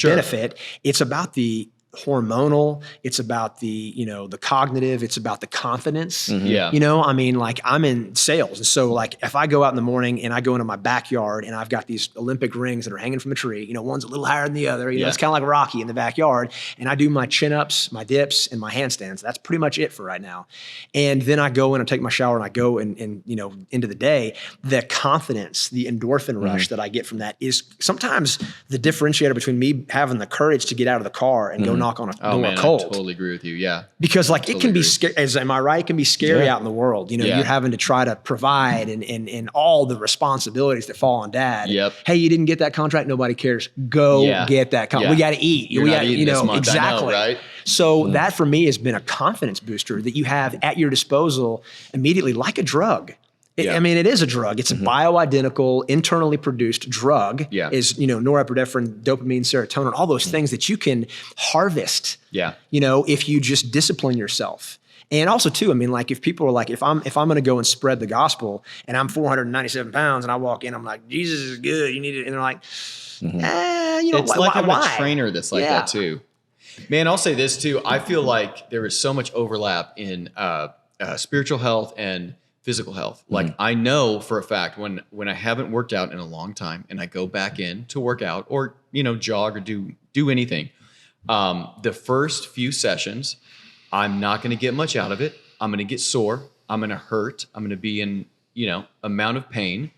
benefit. It's about the hormonal, it's about the, the cognitive, it's about the confidence. I'm in sales. And so if I go out in the morning and I go into my backyard and I've got these Olympic rings that are hanging from a tree, one's a little higher than the other, it's kind of like Rocky in the backyard. And I do my chin-ups, my dips, and my handstands. That's pretty much it for right now. And then I go in and take my shower and I go and into the day. The confidence, the endorphin rush that I get from that is sometimes the differentiator between me having the courage to get out of the car and go knock on a door cold. I totally agree with you. Yeah. Because it can be scary. Am I right? It can be scary out in the world. You're having to try to provide and all the responsibilities that fall on dad. Hey, you didn't get that contract. Nobody cares. Go get that contract. We got to eat. You're not eating this month. Exactly. I know, right? So that for me has been a confidence booster that you have at your disposal immediately, like a drug. It is a drug. It's a bioidentical, internally produced drug. Is, norepinephrine, dopamine, serotonin, all those things that you can harvest. If you just discipline yourself. And also too, if people are like, if I'm going to go and spread the gospel and I'm 497 pounds and I walk in, I'm like, Jesus is good. You need it. And they're like, it's like having a trainer that's like that too. Man, I'll say this too. I feel like there is so much overlap in spiritual health and physical health. Like I know for a fact when I haven't worked out in a long time and I go back in to work out or, jog or do anything, the first few sessions, I'm not going to get much out of it. I'm going to get sore. I'm going to hurt. I'm going to be in, amount of pain.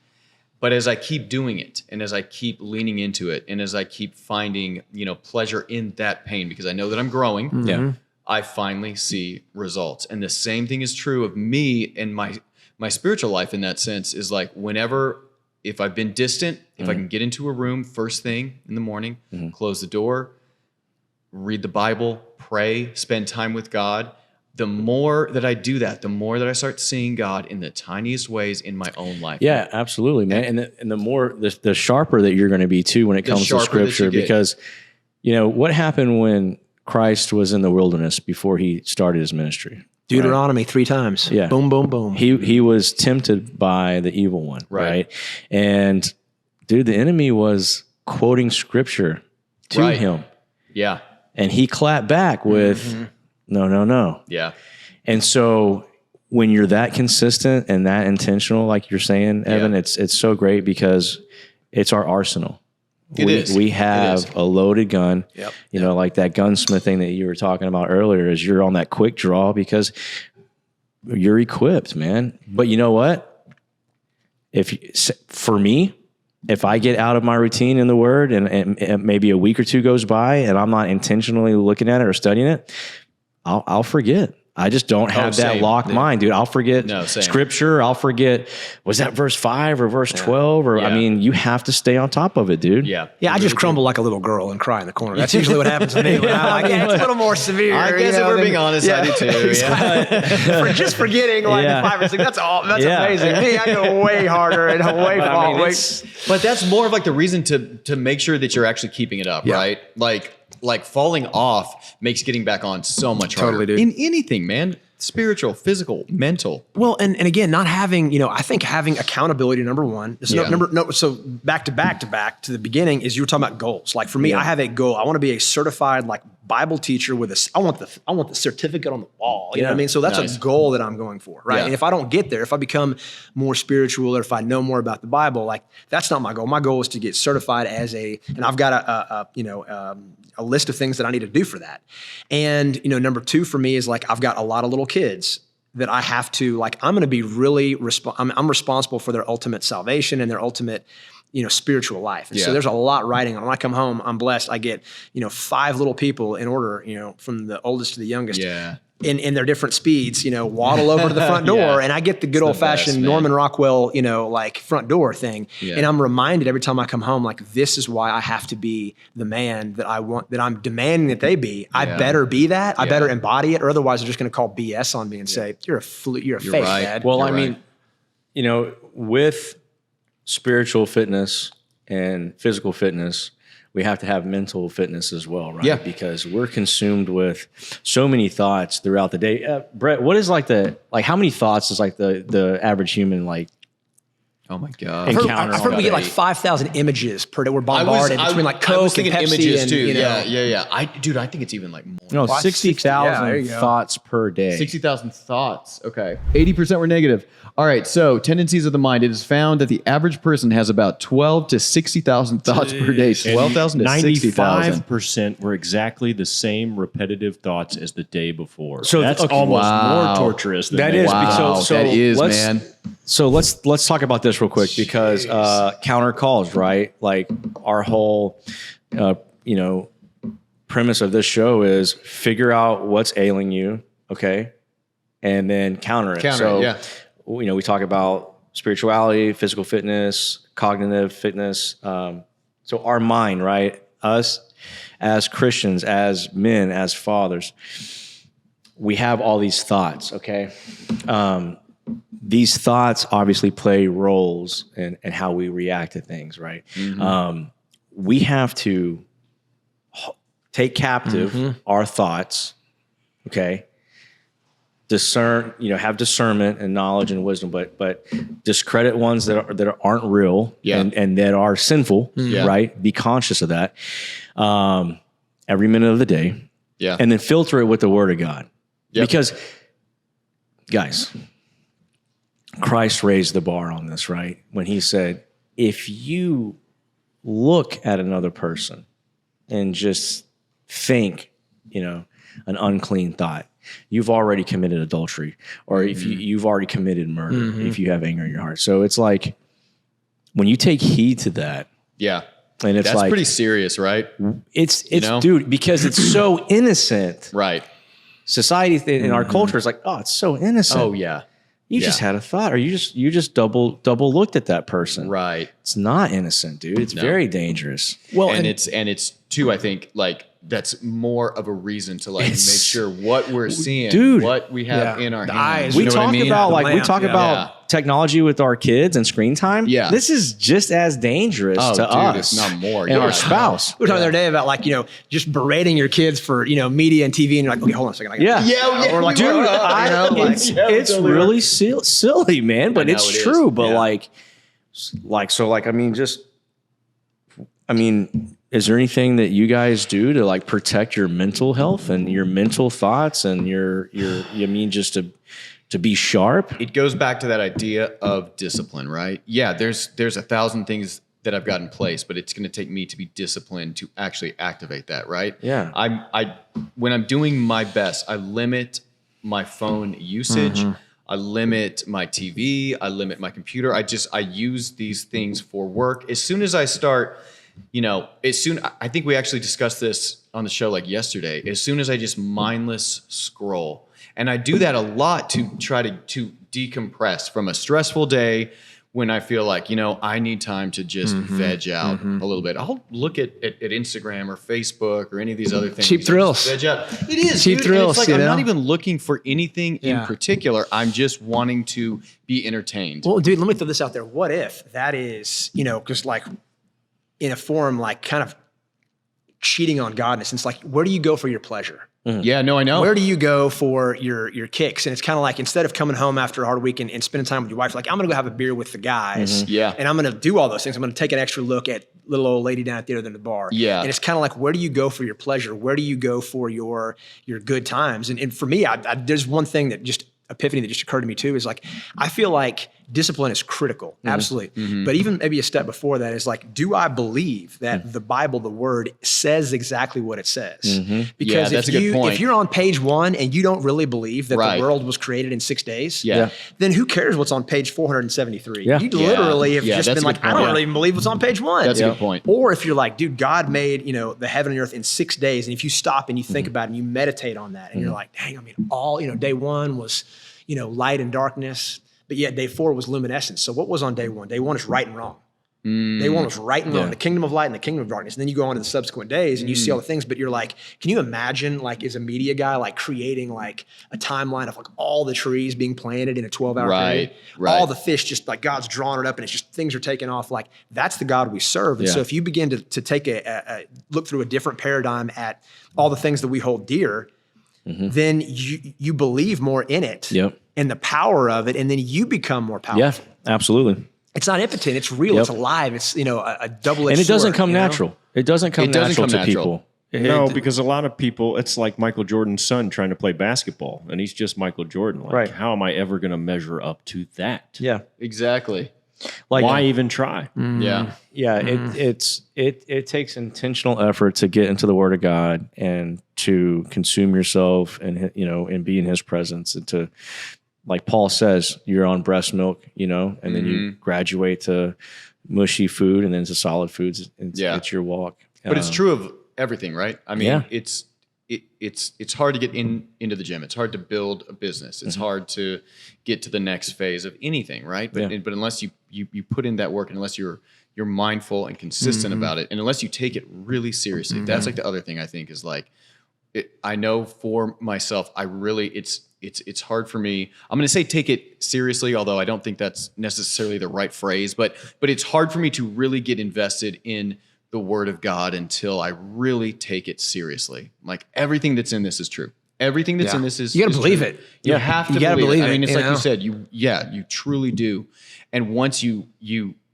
But as I keep doing it and as I keep leaning into it and as I keep finding, pleasure in that pain, because I know that I'm growing, I finally see results. And the same thing is true of me and my spiritual life in that sense is like if I've been distant, if I can get into a room first thing in the morning, close the door, read the Bible, pray, spend time with God, the more that I do that, the more that I start seeing God in the tiniest ways in my own life. Yeah, absolutely, man. And the more, the sharper that you're going to be too when it comes to scripture, because, what happened when Christ was in the wilderness before he started his ministry? Deuteronomy 3 times. Yeah. Boom, boom, boom. He was tempted by the evil one, right? And dude, the enemy was quoting scripture to him. Yeah. And he clapped back with, no. Yeah. And so when you're that consistent and that intentional, like you're saying, Evan, it's so great because it's our arsenal. We have a loaded gun, like that gunsmith thing that you were talking about earlier is you're on that quick draw because you're equipped, man. But you know what? For me, if I get out of my routine in the word and maybe a week or two goes by and I'm not intentionally looking at it or studying it, I'll forget. I just don't have that locked mind, dude. I'll forget scripture. I'll forget, was that verse 5 or verse 12? Or I mean, you have to stay on top of it, dude. Yeah. I just crumble like a little girl and cry in the corner. That's usually what happens to me. When I'm like, it's a little more severe. I guess if we're being honest, I do too. For just forgetting like 5 or 6, that's all. That's amazing. Me, I go way harder and way far. But that's more of like the reason to make sure that you're actually keeping it up, right? Like falling off makes getting back on so much harder. Totally, dude. In anything, man. Spiritual, physical, mental. Well, and again, not having, I think having accountability, number one. So back to the beginning is you were talking about goals. Like for me, I have a goal. I want to be a certified like Bible teacher with I want the certificate on the wall. You know what I mean? So that's a goal that I'm going for, right? Yeah. And if I don't get there, if I become more spiritual or if I know more about the Bible, like that's not my goal. My goal is to get certified and I've got a list of things that I need to do for that. And, number 2 for me is like, I've got a lot of little kids that I have to like, I'm going to be really, I'm responsible for their ultimate salvation and their ultimate, spiritual life. And so there's a lot riding on. When I come home, I'm blessed. I get, 5 little people in order, from the oldest to the youngest. Yeah. In their different speeds, waddle over to the front door and I get the good old fashioned Norman Rockwell, like front door thing. Yeah. And I'm reminded every time I come home, like, this is why I have to be the man that I want, that I'm demanding that they be. I better be that. I better embody it, or otherwise they're just going to call BS on me and say, you're a fake dad. Well, I mean, with spiritual fitness and physical fitness, we have to have mental fitness as well, right? Yeah. Because we're consumed with so many thoughts throughout the day. Brett, what is how many thoughts is like the average human like? Oh my God! I've heard we get like 5,000 images per day. We're bombarded between like Coke and Pepsi images and too. Yeah. I think it's even like more. No, 60,000 thoughts per day. 60,000 thoughts. Okay. 80% were negative. All right. So tendencies of the mind. It is found that the average person has about 12 to 60,000 thoughts per day. 12,000 to 60,000. 95% were exactly the same repetitive thoughts as the day before. So that's almost more torturous than that is. Wow, that is, man. So let's talk about this real quick because counter calls, right? Like our whole premise of this show is figure out what's ailing you, okay, and then counter it. We talk about spirituality, physical fitness, cognitive fitness. So our mind, right? Us as Christians, as men, as fathers, we have all these thoughts, okay? These thoughts obviously play roles in how we react to things, right? Mm-hmm. We have to take captive our thoughts, okay? Discern, have discernment and knowledge and wisdom, but discredit ones that aren't real and that are sinful, right? Be conscious of that every minute of the day, and then filter it with the Word of God, because, guys, Christ raised the bar on this, right? When he said, if you look at another person and just think, an unclean thought, you've already committed adultery, or if you've already committed murder, if you have anger in your heart. So it's like, when you take heed to that. Yeah. And it's that's pretty serious, right? It's dude, because it's so innocent. Right. Society in our culture is like, oh, it's so innocent. Oh yeah. You just had a thought, or you just double looked at that person. Right. It's not innocent, dude. It's very dangerous. Well, and it's too, I think, like that's more of a reason to like make sure what we're seeing, dude, what we have in our hands. We you know talk what I mean? about like we lamp, talk about technology with our kids and screen time. Yeah. This is just as dangerous to us, if not more, and our spouse. We were talking the other day about like, just berating your kids for, media and TV, and you're like, okay, hold on a second. Yeah. Or like, Dude, it's really silly, man, but know it's it true. is. But is there anything that you guys do to like protect your mental health and your mental thoughts and just to be sharp? It goes back to that idea of discipline, right? Yeah, there's 1,000 things that I've got in place, but it's going to take me to be disciplined to actually activate that, right? Yeah. When I'm doing my best, I limit my phone usage. I limit my TV. I limit my computer. I use these things for work. As soon as I start, I think we actually discussed this on the show like yesterday. As soon as I just mindless scroll, and I do that a lot to try to decompress from a stressful day when I feel like, I need time to just veg out a little bit. I'll look at Instagram or Facebook or any of these other things. Cheap thrills. Veg out. It is cheap dude. thrills. And it's like I'm not even looking for anything in Yeah. particular. I'm just wanting to be entertained. Well, dude, let me throw this out there. What if that is, just like in a form, like kind of cheating on God? And it's like, where do you go for your pleasure? Yeah, no, I know. Where do you go for your kicks? And it's kind of like, instead of coming home after a hard week and spending time with your wife, like, I'm going to go have a beer with the guys. Yeah. And I'm going to do all those things. I'm going to take an extra look at little old lady down at the other end of the bar. Yeah. And it's kind of like, where do you go for your pleasure? Where do you go for your good times? And for me, there's one thing that just epiphany that just occurred to me too, is like, I feel like discipline is critical. Absolutely. But even maybe a step before that is like, do I believe that the Bible, the word, says exactly what it says? Because that's a good point. if you're on page 1 and you don't really believe that Right. the world was created in 6 days, Yeah. then who cares what's on page 473? Yeah. You literally have just that's been a like, good I don't point. really even believe what's on page 1. That's a good point. Or if you're like, dude, God made, the heaven and earth in 6 days. And if you stop and you think about it and you meditate on that and you're like, dang, all, day 1 was, light and darkness, but yet day 4 was luminescence. So what was on day 1? Day 1 is right and wrong. Day 1 was right and wrong, the kingdom of light and the kingdom of darkness. And then you go on to the subsequent days and you see all the things, but you're like, can you imagine, like, as a media guy, like creating like a timeline of like all the trees being planted in a 12-hour period, all the fish, just like God's drawn it up and it's just things are taking off. Like, that's the God we serve. And so if you begin to take a look through a different paradigm at all the things that we hold dear, then you believe more in it and the power of it, and then you become more powerful. Yeah, absolutely. It's not impotent. It's real. It's alive. It's, a double-edged sword. And it doesn't come natural. It doesn't come natural to people. No, because a lot of people, it's like Michael Jordan's son trying to play basketball, and he's just Michael Jordan. Like, how am I ever going to measure up to that? Yeah, Exactly. like Why even try? Yeah. it takes intentional effort to get into the Word of God and to consume yourself and and be in His presence, and to, like Paul says, you're on breast milk, and then you graduate to mushy food and then to solid foods. It's your walk. But it's true of everything, right? I mean, Yeah. it's hard to get into the gym. It's hard to build a business. It's hard to get to the next phase of anything, right? But unless you put in that work, and unless you're mindful and consistent about it, and unless you take it really seriously, that's like the other thing I think is like, I know for myself, it's hard for me. I'm going to say take it seriously, although I don't think that's necessarily the right phrase, but it's hard for me to really get invested in the Word of God until I really take it seriously. Like, everything that's in this is true. Everything that's in this is You got to believe true. it. You have to gotta believe it. I mean, it's it, like you said, you truly do. And once you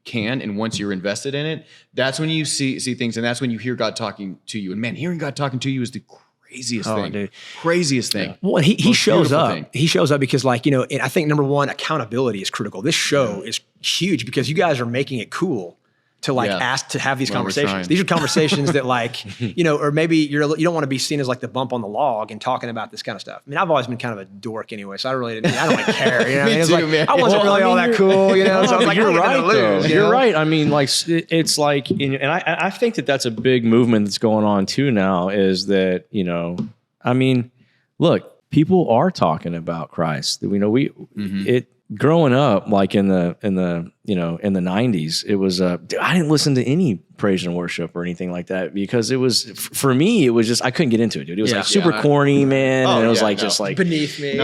can, and once you're invested in it, that's when you see things, and that's when you hear God talking to you. And man, hearing God talking to you is the craziest thing. Dude. Craziest thing. Well, he shows beautiful up. thing. He shows up because, like, and I think number one, accountability is critical. This show is huge because you guys are making it cool to ask to have these Well, we're conversations. trying. These are conversations that, like, or maybe you don't want to be seen as like the bump on the log and talking about this kind of stuff. I mean, I've always been kind of a dork anyway, so I don't really care. Me It's too, like, man. I wasn't really all that cool, So I was like, you're I ain't right, gonna lose, though. You're right. I mean, like, it's like, and I think that's a big movement that's going on too now. Is that I mean, look, people are talking about Christ. growing up, like in the 90s, it was I didn't listen to any praise and worship or anything like that because it was for me, it was just I couldn't get into it, dude. It was like super corny, man, and it was just like beneath me.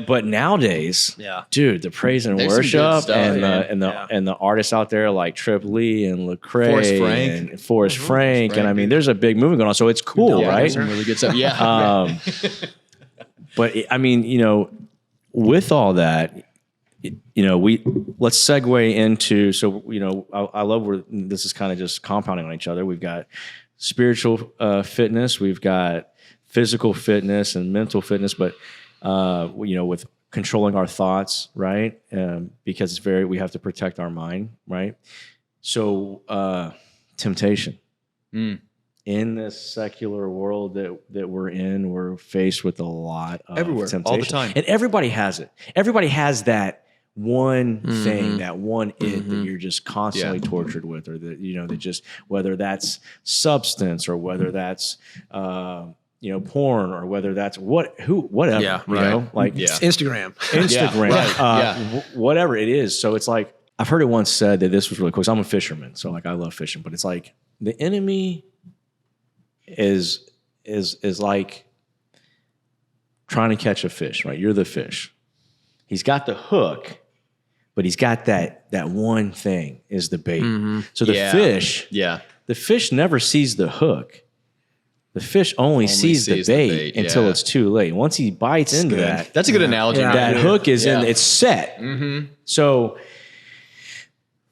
But nowadays, dude, the praise and worship and the artists out there like Trip Lee and Lecrae and Forrest Frank, and I mean, there's a big movement going on, so it's cool, right? Some really good stuff. Yeah. But I mean, with all that, let's segue into, so, I love where this is kind of just compounding on each other. We've got spiritual fitness, we've got physical fitness and mental fitness, but, with controlling our thoughts, right? Because we have to protect our mind, right? So, temptation. In this secular world that we're in, we're faced with a lot of temptation. All the time. And everybody has it. Everybody has that one thing, that one it that you're just constantly tortured with, or that just, whether that's substance or whether that's porn or whether that's whatever. Yeah, right. Instagram. Whatever it is. So it's like, I've heard it once said that this was really cool. So I'm a fisherman, so like I love fishing, but it's like the enemy is like trying to catch a fish, right? You're the fish. He's got the hook, but he's got that one thing is the bait. So the fish never sees the hook. The fish only sees the bait until it's too late. Once he bites into that, that's a good analogy. That hook is it's set. So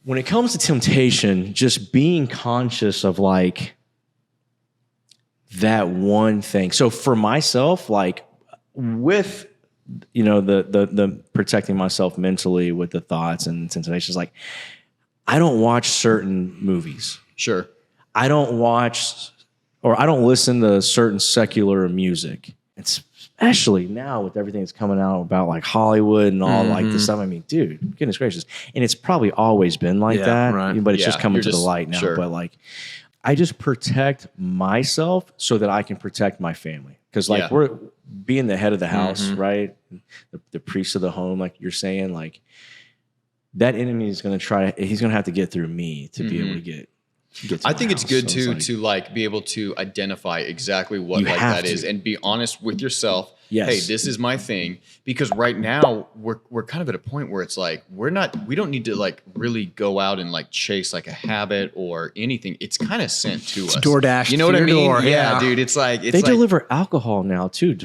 when it comes to temptation, just being conscious of like that one thing. So for myself, like with the protecting myself mentally with the thoughts and temptations, like I don't watch certain movies. Sure. I don't watch or I don't listen to certain secular music. It's especially now with everything that's coming out about like Hollywood and all like this stuff. I mean, dude, goodness gracious. And it's probably always been like that, right. But it's just coming to the light now. Sure. But like, I just protect myself so that I can protect my family. Because like we're being the head of the house, right? The priest of the home, like you're saying, like that enemy is going to he's going to have to get through me to be able to get to I think it's house. good So too it's to like be able to identify exactly what like that is and be honest with yourself. Yes. Hey, this is my thing. Because right now we're kind of at a point where it's like we don't need to like really go out and like chase like a habit or anything. It's kind of sent to us. DoorDash. You know what I mean? Door, yeah, dude. It's like they deliver alcohol now too.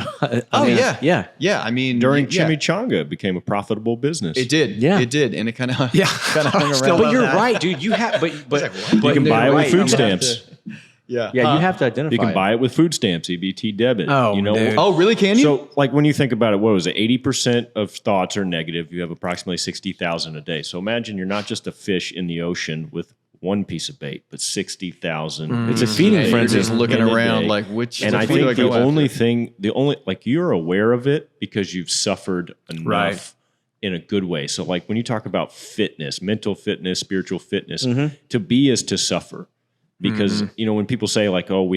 Yeah. I mean, during chimichanga, it became a profitable business. It did. Yeah. It did, and it kind of hung around. But you're right, dude. You have, but you can buy it with food stamps. Yeah, you have to identify. You can buy it with food stamps, EBT debit. Oh, dude. Oh, really? Can you? So, like when you think about it, what was it? 80% of thoughts are negative. You have approximately 60,000 a day. So imagine you're not just a fish in the ocean with one piece of bait, but 60,000. It's a feeding frenzy. You're just looking around like which. And I think the only like you're aware of it because you've suffered enough. In a good way. So like when you talk about fitness, mental fitness, spiritual fitness, to be is to suffer. Because, when people say like, oh,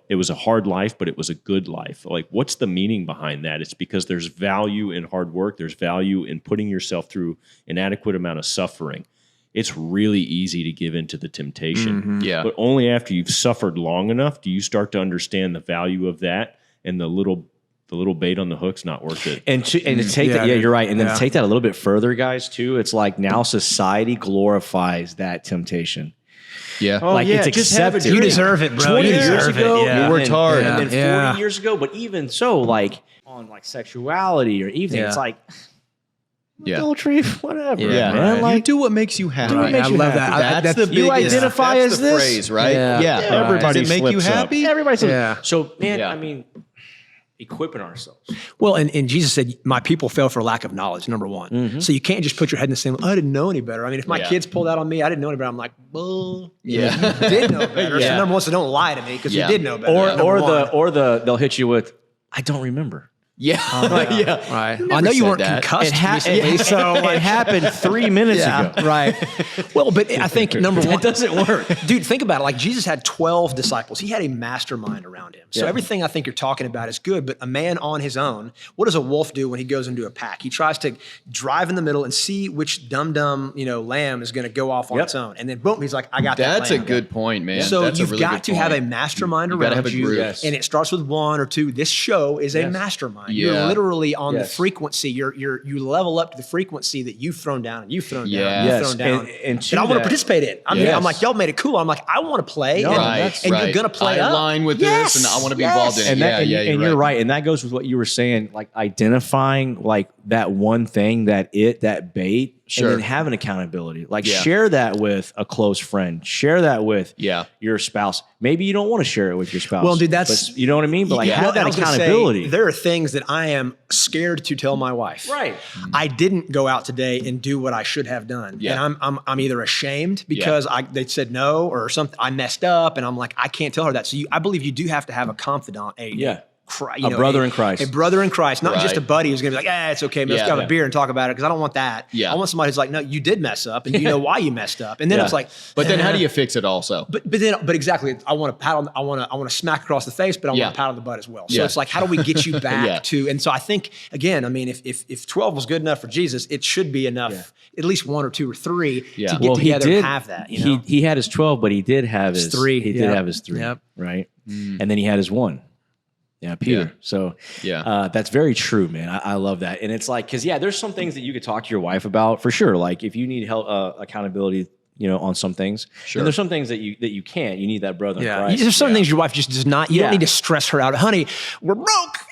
it was a hard life, but it was a good life. Like, what's the meaning behind that? It's because there's value in hard work. There's value in putting yourself through an adequate amount of suffering. It's really easy to give into the temptation. But only after you've suffered long enough do you start to understand the value of that, and the little bait on the hook's not worth it. And to take that, you're right. And then to take that a little bit further, guys, too, it's like now society glorifies that temptation. Yeah. Oh, like it's accepted. You deserve it, bro. 20 years ago, you worked hard. And then 40 years ago, but even so, like on like sexuality or evening, it's like adultery, whatever. Yeah. Man. Like, you do what makes you happy. I love that. That's the biggest. You identify that's as the this phrase, right? Yeah. Everybody Does it make you slips up. happy? everybody says, Yeah. So, man, I mean, equipping ourselves. Well, and Jesus said, my people fail for lack of knowledge, number one. So you can't just put your head in the same, I didn't know any better. I mean, if my kids pulled out on me, I didn't know any better. I'm like, well, you did know better. So number one, so don't lie to me because you did know better. Or they'll hit you with, I don't remember. Yeah. Yeah. Right. I know you weren't concussed recently, so it happened 3 minutes ago. Right. Well, but I think number one, It doesn't work. dude, think about it. Like Jesus had 12 disciples. He had a mastermind around him. So everything I think you're talking about is good, but a man on his own, what does a wolf do when he goes into a pack? He tries to drive in the middle and see which dumb, lamb is going to go off on its own. And then boom, he's like, I got that That's lamb. a good point, man. So That's you've a really got good to point. have a mastermind gotta around have a you. group. Yes. And it starts with one or two. This show is a mastermind. Yeah. You're literally on the Yes. frequency. You level up to the frequency that you've thrown down and you've thrown down and Yes. you've thrown down. And that I want to participate in. I'm Yes. like, y'all made it cool. I'm like, I want to play. No, and Right, and right. you're going to play I up. align with Yes, this, and I want to be involved in it. And, that, and you're right. right. And that goes with what you were saying, like identifying like that one thing, that bait, Sure. and then having accountability. Like Yeah. share that with a close friend. Share that with Yeah. your spouse. Maybe you don't want to share it with your spouse. Well, dude, that's- but you know what I mean? But like have I that was gonna say, accountability. there are things that I am scared to tell my wife. Right. I didn't go out today and do what I should have done. Yeah. And I'm either ashamed because they said no or something. I messed up, and I'm like, I can't tell her that. So I believe you do have to have a confidant, A brother in Christ. A brother in Christ, not just Right. a buddy who's going to be like, it's okay, man, let's Yeah. go have a beer and talk about it, because I don't want that. Yeah. I want somebody who's like, no, you did mess up, and you know why you messed up. And then Yeah. it's like, But then how do you fix it also? But exactly, I want to pat on, I want to smack across the face, but I want to pat on the butt as well. So Yeah. it's like, how do we get you back Yeah. to? And so I think again, I mean, if 12 was good enough for Jesus, it should be enough, at least one or two or three Yeah. to get together and have that. You know? He had his 12, but he did have his three. He did Yep. have his 3, Yep. right? And then he had his 1. Yeah, Peter. Yeah. So Yeah. that's very true, man. I love that. And it's like, because there's some things that you could talk to your wife about for sure. Like if you need help, accountability, on some things. Sure. And there's some things that you can't. You need that brother in Yeah, Christ. there's some things your wife just does not. You don't need to stress her out, honey. We're broke,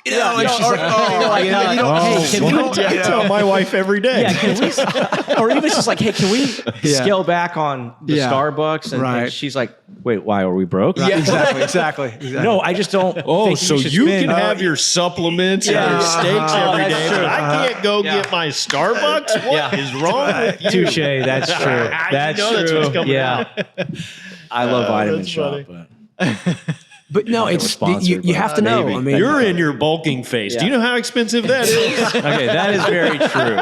and she's like, Hey, can we? I tell my wife every day. Yeah, can we? Or even just like, hey, can we scale back on the Starbucks? And she's like, wait, why are we broke? Yeah, exactly. No, I just don't. Oh, think so should you spend- can have your supplements and your steaks every day, but I can't go get my Starbucks? What is wrong with you? Touche. That's true. That's know that's true. what's coming out. I love Vitamin that's Shop, funny. But no, it's sponsored, you but have to know. maybe. I mean, You're in your bulking phase. Do you know how expensive that is? okay, that is very true.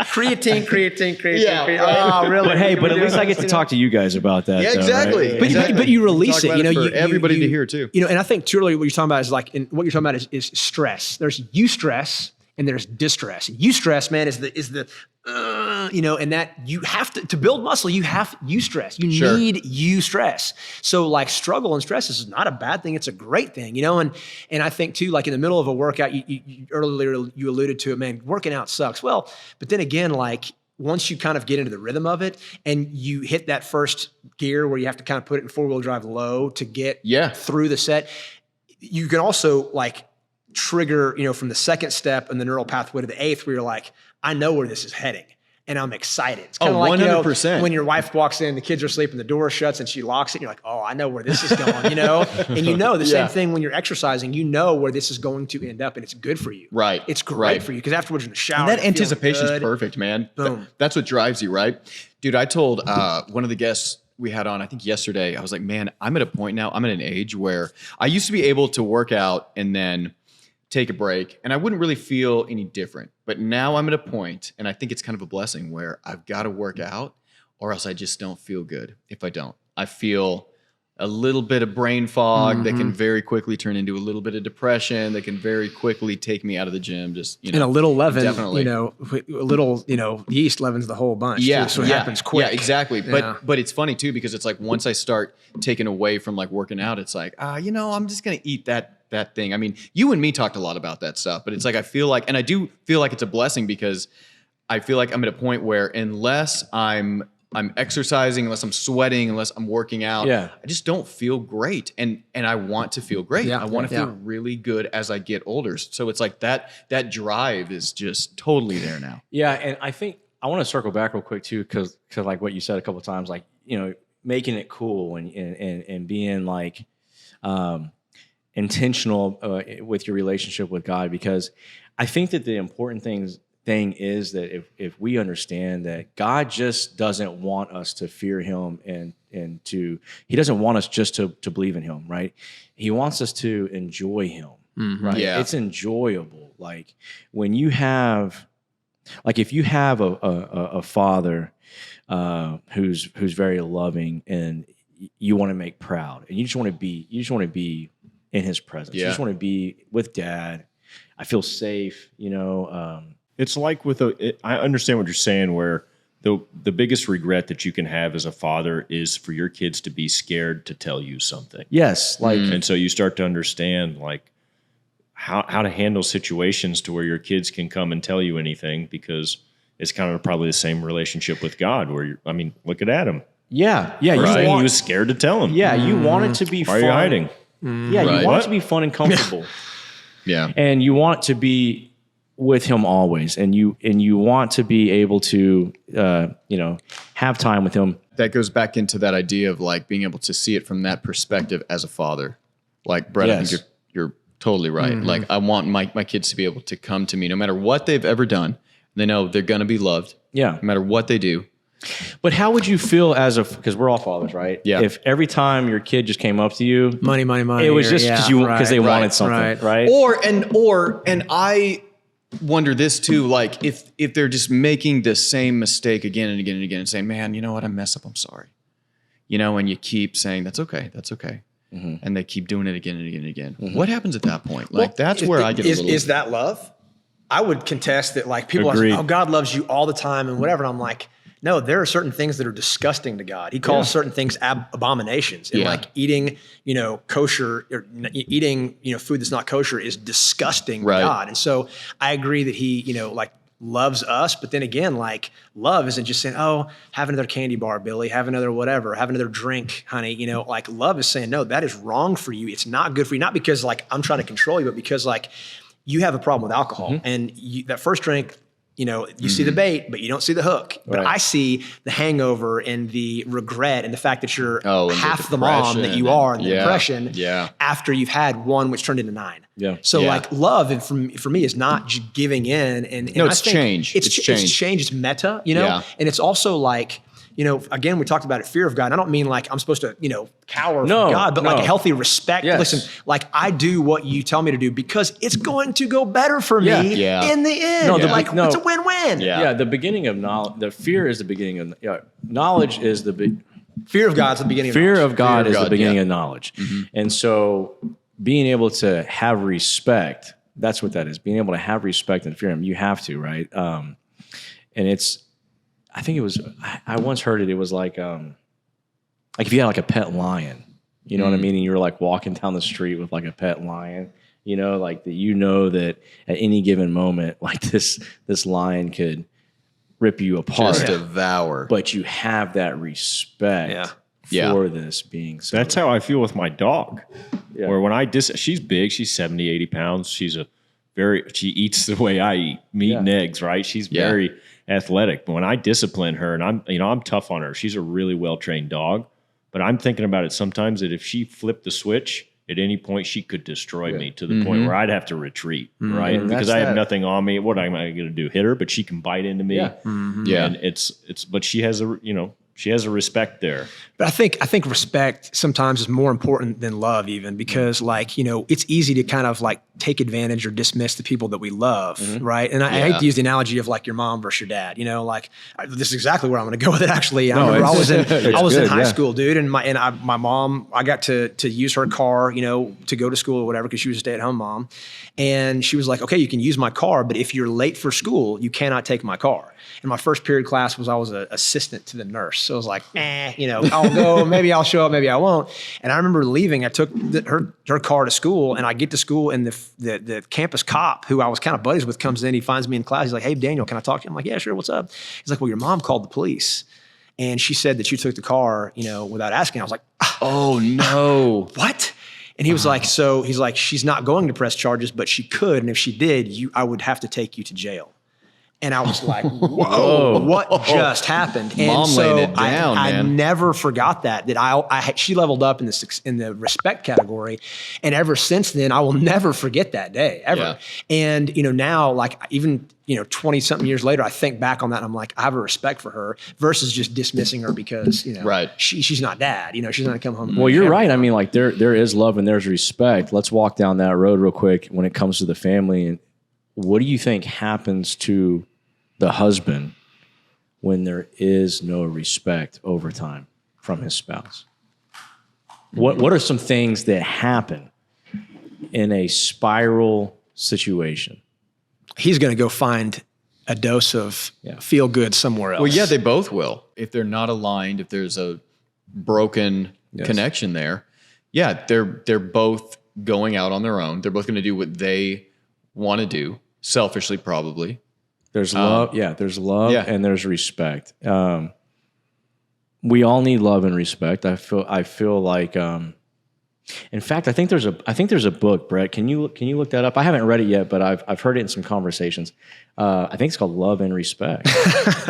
creatine. Yeah. Oh, really? But hey, but at least I get to talk to you guys about that. Yeah, though, exactly. right? But, Exactly. but you release Talk it, about you know, for everybody to hear too. You know, and I think truly what you're talking about is like, and what you're talking about is stress. There's eustress and there's distress. Eustress, man, is the and that you have to build muscle. You have eustress. You need eustress. So like struggle and stress is not a bad thing. It's a great thing, And I think too, like in the middle of a workout, you earlier you alluded to it, man. Working out sucks. Well, but then again, like once you kind of get into the rhythm of it and you hit that first gear where you have to kind of put it in 4-wheel drive low to get through the set, you can also like trigger, from the second step in the neural pathway to the 8th where you're like, I know where this is heading. And I'm excited. It's kind of like 100%. When your wife walks in, the kids are sleeping, the door shuts, and she locks it. And you're like, oh, I know where this is going, And the same thing when you're exercising. You know where this is going to end up, and it's good for you. Right. It's great for you because afterwards in the shower, And that you're feeling anticipation is good. perfect, man. Boom. That's what drives you, right? Dude, I told one of the guests we had on, I think yesterday, I was like, man, I'm at a point now, I'm at an age where I used to be able to work out and then take a break and I wouldn't really feel any different. But now I'm at a point, and I think it's kind of a blessing, where I've got to work out or else I just don't feel good if I don't. I feel a little bit of brain fog that can very quickly turn into a little bit of depression that can very quickly take me out of the gym. Just, And a little leaven, definitely. a little, yeast leavens the whole bunch. too, so it happens quick. Yeah, exactly. Yeah. But it's funny too, because it's like once I start taking away from like working out, it's like, I'm just going to eat that thing. I mean, you and me talked a lot about that stuff, but it's like, I feel like, and I do feel like it's a blessing because I feel like I'm at a point where unless I'm exercising, unless I'm sweating, unless I'm working out, I just don't feel great. And I want to feel great. I want to feel really good as I get older. So it's like that drive is just totally there now. Yeah. And I think I want to circle back real quick too, because like what you said a couple of times, like, making it cool and being like, intentional with your relationship with God, because I think that the important thing is that if we understand that God just doesn't want us to fear Him He doesn't want us just to believe in Him, right? He wants us to enjoy Him. right? Yeah. It's enjoyable. Like when you have, like if you have a father who's very loving and you want to make proud, and you just want to be in his presence. You just want to be with dad. I feel safe, It's like I understand what you're saying, where the biggest regret that you can have as a father is for your kids to be scared to tell you something. Yes. And so you start to understand like how to handle situations to where your kids can come and tell you anything, because it's kind of probably the same relationship with God where look at Adam. Yeah. Right? He was scared to tell him. Yeah. You want it to be Why fun. are you hiding? Yeah. Right. You want it to be fun and comfortable. Yeah. And you want to be with him always. And you want to be able to, have time with him. That goes back into that idea of like being able to see it from that perspective as a father. Like, Brett, I think you're totally right. Like, I want my kids to be able to come to me no matter what they've ever done. They know they're going to be loved. Yeah. No matter what they do. But how would you feel because we're all fathers, right? Yeah. If every time your kid just came up to you, Money. it was just because they wanted something, right? And I wonder this too, like if they're just making the same mistake again and again and again and saying, man, you know what, I mess up, I'm sorry. And you keep saying, that's okay. And they keep doing it again and again and again. What happens at that point? Like, that's where I get a little... Is that love? I would contest that, like, people are Agreed. like, oh, God loves you all the time and whatever. And I'm like, no, there are certain things that are disgusting to God. He calls certain things abominations. And like eating, kosher, or eating, food that's not kosher is disgusting to God. And so I agree that he, loves us. But then again, like, love isn't just saying, oh, have another candy bar, Billy, have another whatever, have another drink, honey. Like, love is saying, no, that is wrong for you. It's not good for you. Not because like I'm trying to control you, but because like you have a problem with alcohol and that first drink, you see the bait, but you don't see the hook. But I see the hangover and the regret and the fact that you're half the mom that you are, and the depression after you've had one which turned into 9. Yeah. So like love, and for me, is not just giving in. And it's change. It's change. It's meta, and it's also like, again, we talked about it, fear of God. And I don't mean like I'm supposed to, cower from God, but like a healthy respect. Yes. Listen, like I do what you tell me to do because it's going to go better for me in the end. It's a win-win. Yeah. The beginning of knowledge, the fear is the beginning of knowledge is the big. Fear of God's the beginning of knowledge. Fear of God is the beginning of knowledge. And so being able to have respect, that's what that is. Being able to have respect and fear him, you have to, right? And I think it was, I once heard it was like if you had like a pet lion, you know what I mean? And you were like walking down the street with like a pet lion, like that, that at any given moment, like this lion could rip you apart. Just devour. But you have that respect for this being. So that's how I feel with my dog. Yeah. Where when she's big, she's 70, 80 pounds. She eats the way I eat, meat and eggs, right? She's very athletic. But when I discipline her, and I'm tough on her, she's a really well-trained dog. But I'm thinking about it sometimes that if she flipped the switch at any point, she could destroy me to the point where I'd have to retreat, right? Because I have nothing on me. What am I going to do? Hit her? But she can bite into me. Yeah. And but she has a respect there. But I think respect sometimes is more important than love, even because it's easy to kind of like take advantage or dismiss the people that we love, right? And I hate to use the analogy of like your mom versus your dad. This is exactly where I'm going to go with it. Actually, I remember I was in high school, dude, and my mom, I got to use her car, to go to school or whatever because she was a stay-at-home mom, and she was like, okay, you can use my car, but if you're late for school, you cannot take my car. And my first period class I was an assistant to the nurse, so I was like, I'll go, maybe I'll show up, maybe I won't. And I remember leaving. I took her car to school, and I get to school, and the campus cop who I was kind of buddies with comes in. He finds me in class. He's like, hey, Daniel, can I talk to you? I'm like, yeah, sure. What's up? He's like, well, your mom called the police, and she said that you took the car, without asking. I was like, oh no, what? And he was like, he's like, she's not going to press charges, but she could, and if she did, I would have to take you to jail. And I was like, whoa, what just happened? And Mom so laying it down, I man. never forgot that she leveled up in the respect category. And ever since then, I will never forget that day ever. Yeah. And, now like even, 20 something years later, I think back on that and I'm like, I have a respect for her versus just dismissing her because, Right. she's not dad, she's not gonna come home. Well, you're right. I mean, like there is love and there's respect. Let's walk down that road real quick when it comes to the family. And what do you think happens to the husband when there is no respect over time from his spouse? What are some things that happen in a spiral situation? He's going to go find a dose of feel good somewhere else. Well, yeah, they both will. If they're not aligned, if there's a broken connection there, they're both going out on their own. They're both going to do what they want to do, selfishly probably. There's love. There's love and there's respect. We all need love and respect. I feel like, in fact, I think there's a book, Brett. Can you look that up? I haven't read it yet, but I've heard it in some conversations. I think it's called Love and Respect.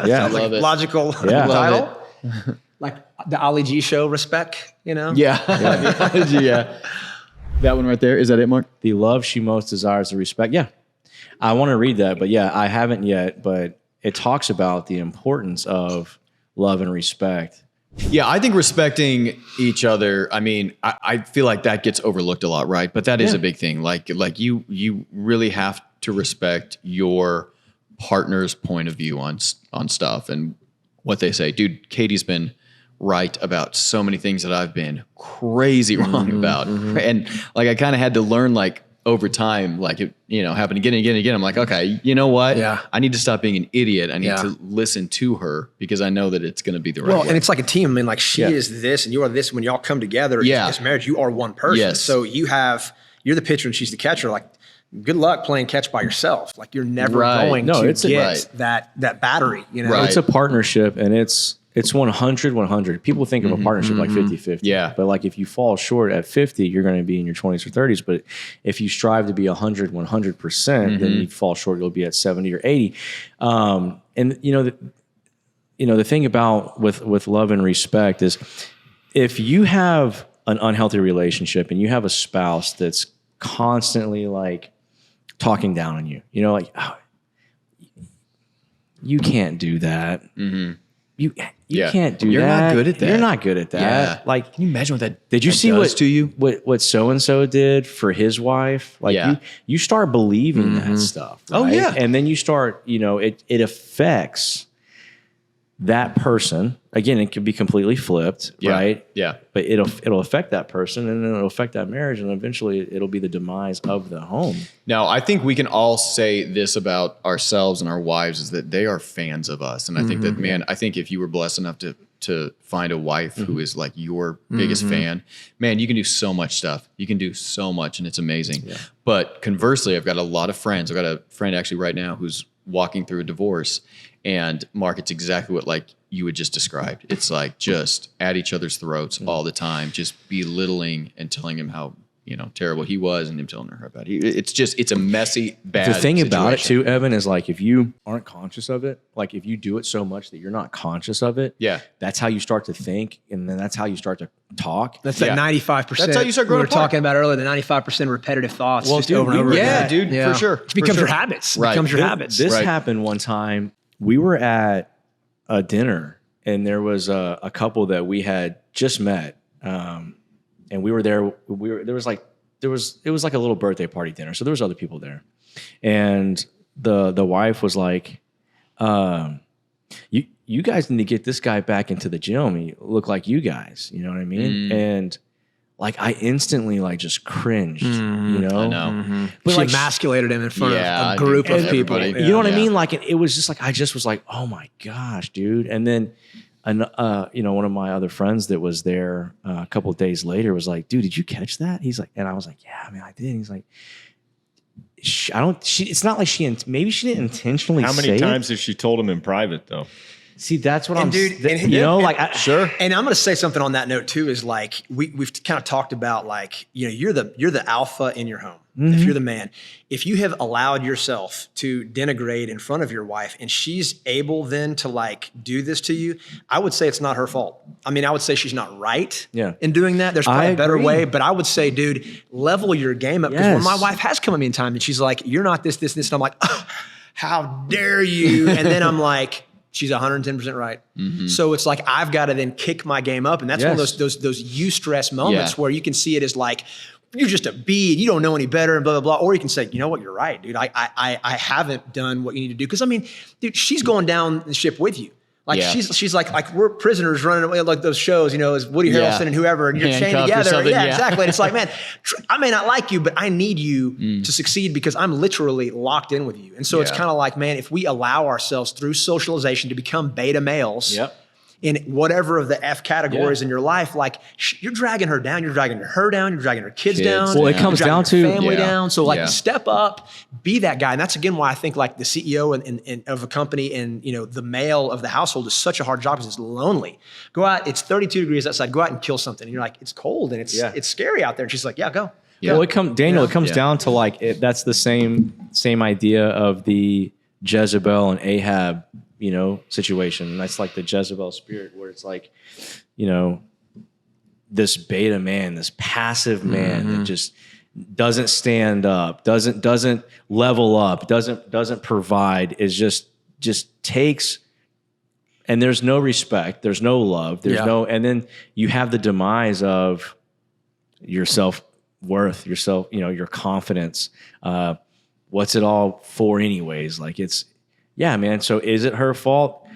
Yeah. Sounds like logical title. Like the Ali G show, Respect, Yeah. Yeah. That one right there. Is that it, Mark? The love she most desires, the respect. Yeah. I want to read that, but I haven't yet, but it talks about the importance of love and respect. Yeah, I think respecting each other, I mean, I feel like that gets overlooked a lot, right? But that is a big thing. Like you really have to respect your partner's point of view on stuff and what they say. Dude, Katie's been right about so many things that I've been crazy wrong about. And like I kind of had to learn like over time, like it, happened again and again and again. I'm like, okay, you know what? Yeah. I need to stop being an idiot. I need to listen to her because I know that it's going to be the right way. And it's like a team. I mean, like she is this and you are this. When y'all come together, this marriage, you are one person. Yes. So you're the pitcher and she's the catcher. Like, good luck playing catch by yourself. Like you're never going to get that battery. Right. It's a partnership and it's 100. People think of a partnership like 50-50. Yeah. But like if you fall short at 50, you're going to be in your 20s or 30s. But if you strive to be 100%, then you fall short, you'll be at 70 or 80. And the thing about with love and respect is if you have an unhealthy relationship and you have a spouse that's constantly like talking down on you, like, oh, you can't do that. You can't do that. You're not good at that. You're not good at that. Yeah. Like, can you imagine what that did you see does to you? What so and so did for his wife? Like you start believing that stuff. Right? Oh yeah. And then you start, it affects that person. Again, it can be completely flipped, right? Yeah. But it'll affect that person and then it'll affect that marriage and eventually it'll be the demise of the home. Now, I think we can all say this about ourselves and our wives is that they are fans of us. And I think that, man, I think if you were blessed enough to find a wife who is like your biggest fan, man, you can do so much stuff. You can do so much and it's amazing. Yeah. But conversely, I've got a lot of friends. I've got a friend actually right now who's walking through a divorce. And Mark, it's exactly what like you had just described. It's like just at each other's throats all the time, just belittling and telling him how terrible he was and him telling her about it. It's a messy, bad The thing situation. about it too, Evan, is like if you aren't conscious of it, like if you do it so much that you're not conscious of it, that's how you start to think and then that's how you start to talk. That's that 95%. That's how you start growing we were talking about earlier, the 95% repetitive thoughts just over and over again. again. Yeah, dude, for sure. It becomes your habits. It becomes your habits. This happened one time. We were at a dinner and there was a couple that we had just met. And we were there. It was like a little birthday party dinner. So there was other people there. And the wife was like, you guys need to get this guy back into the gym. He look like you guys, you know what I mean? And like I instantly like just cringed, I know. But she emasculated him in front of a group of people. You know what I mean? Like it was just like I just was like, oh my gosh, dude. And then one of my other friends that was there a couple of days later was like, dude, did you catch that? He's like, and I was like, yeah, man, I did. He's like, it's not like maybe she didn't intentionally say it. How many times has she told him in private though? See, that's what I'm, dude, sure. And I'm going to say something on that note too, is like, we've kind of talked about like, you're the alpha in your home. if you're the man, if you have allowed yourself to denigrate in front of your wife and she's able then to like do this to you, I would say it's not her fault. I mean, I would say she's not right in doing that. There's probably a better way, but I would say, dude, level your game up. Because when my wife has come at me in time and she's like, you're not this, this, this. And I'm like, oh, how dare you? And then I'm like, she's 110% right. So it's like, I've got to then kick my game up. And that's one of those eustress moments where you can see it as like, you're just a bee, you don't know any better and blah, blah, blah. Or you can say, you know what, you're right, dude. I haven't done what you need to do. Cause I mean, dude, she's going down the ship with you. Like she's like we're prisoners running away, like those shows, you know, as Woody Harrelson and whoever, and you're chained together. Yeah, exactly. And it's like, man, I may not like you, but I need you to succeed because I'm literally locked in with you. And so it's kind of like, man, if we allow ourselves through socialization to become beta males in whatever of the F categories in your life, like you're dragging her down, you're dragging her down, you're dragging her kids down. Well, it comes down to family down. So like step up, be that guy. And that's again why I think like the CEO and of a company and you know the male of the household is such a hard job because it's lonely. Go out, it's 32 degrees outside, go out and kill something. And you're like, it's cold and it's scary out there. And she's like, yeah, go. Yeah. Well, it comes down to like that's the same idea of the Jezebel and Ahab, you know, situation. And that's like the Jezebel spirit where it's like, you know, this beta man, this passive man that just doesn't stand up, doesn't level up, doesn't provide, is just takes, and there's no respect, there's no love, there's no, and then you have the demise of your self-worth, yourself, you know, your confidence. What's it all for anyways? Like yeah, man. So is it her fault?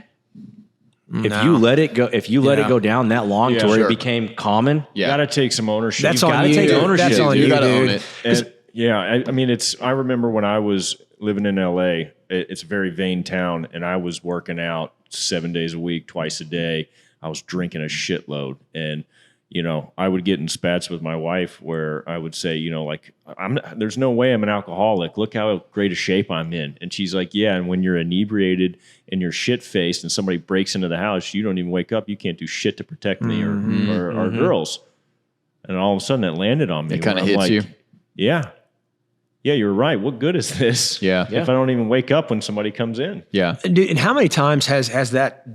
If you let it go, let it go down that long to where it became common, you got to take some ownership. You've got to take ownership. That's on you, got to dude. own it. And, I mean, I remember when I was living in LA, it's a very vain town, and I was working out 7 days a week, twice a day. I was drinking a shitload, and you know, I would get in spats with my wife where I would say, you know, like, there's no way I'm an alcoholic. Look how great a shape I'm in. And she's like, yeah. And when you're inebriated and you're shit-faced and somebody breaks into the house, you don't even wake up. You can't do shit to protect me or our girls. And all of a sudden it landed on me. It kind of hits you. Yeah. Yeah, you're right. What good is this? Yeah. If I don't even wake up when somebody comes in. Yeah. Dude, and how many times has that,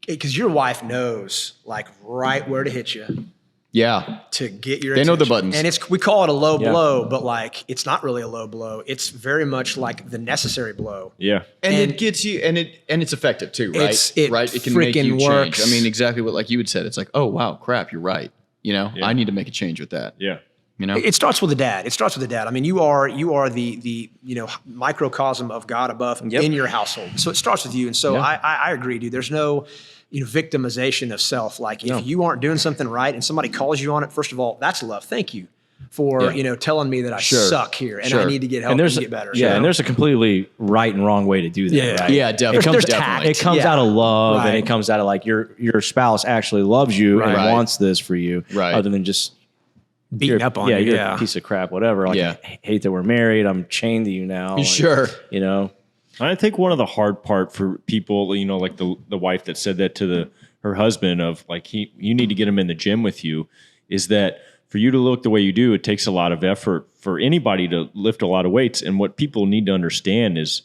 because your wife knows like right where to hit you. Yeah. To get your They know the attention. buttons. And we call it a low blow, but like it's not really a low blow. It's very much like the necessary blow. Yeah. And it gets you, and it's effective too, right? It can make you works. change. I mean, exactly what like you had said. It's like, oh wow, crap, you're right. You know, I need to make a change with that. Yeah. You know, it starts with the dad. I mean, you are the you know microcosm of God above in your household. So it starts with you. And so I agree, dude. There's no victimization of self. Like if you aren't doing something right and somebody calls you on it, first of all, that's love. Thank you for telling me that I suck here and I need to get help and get better. Yeah, and there's a completely right and wrong way to do that. Yeah, right? Yeah, definitely. It comes out of love and it comes out of like your spouse actually loves you and wants this for you, other than just beating up on you. You're a piece of crap, whatever. Like, I hate that we're married. I'm chained to you now. Like, sure. You know. I think one of the hard part for people, you know, like the wife that said that to her husband of like, you need to get him in the gym with you, is that for you to look the way you do, it takes a lot of effort for anybody to lift a lot of weights. And what people need to understand is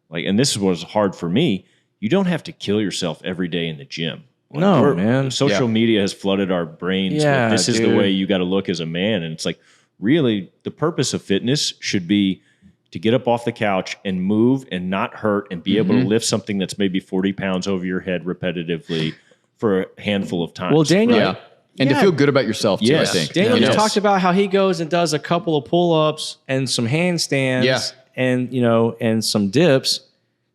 like, and this is what was hard for me, you don't have to kill yourself every day in the gym. Like no, man. Social media has flooded our brains. Yeah, this is the way you got to look as a man. And it's like, really, the purpose of fitness should be to get up off the couch and move and not hurt and be able to lift something that's maybe 40 pounds over your head repetitively for a handful of times. Well, Daniel, and to feel good about yourself too, I think. Daniel just talked about how he goes and does a couple of pull-ups and some handstands and, and some dips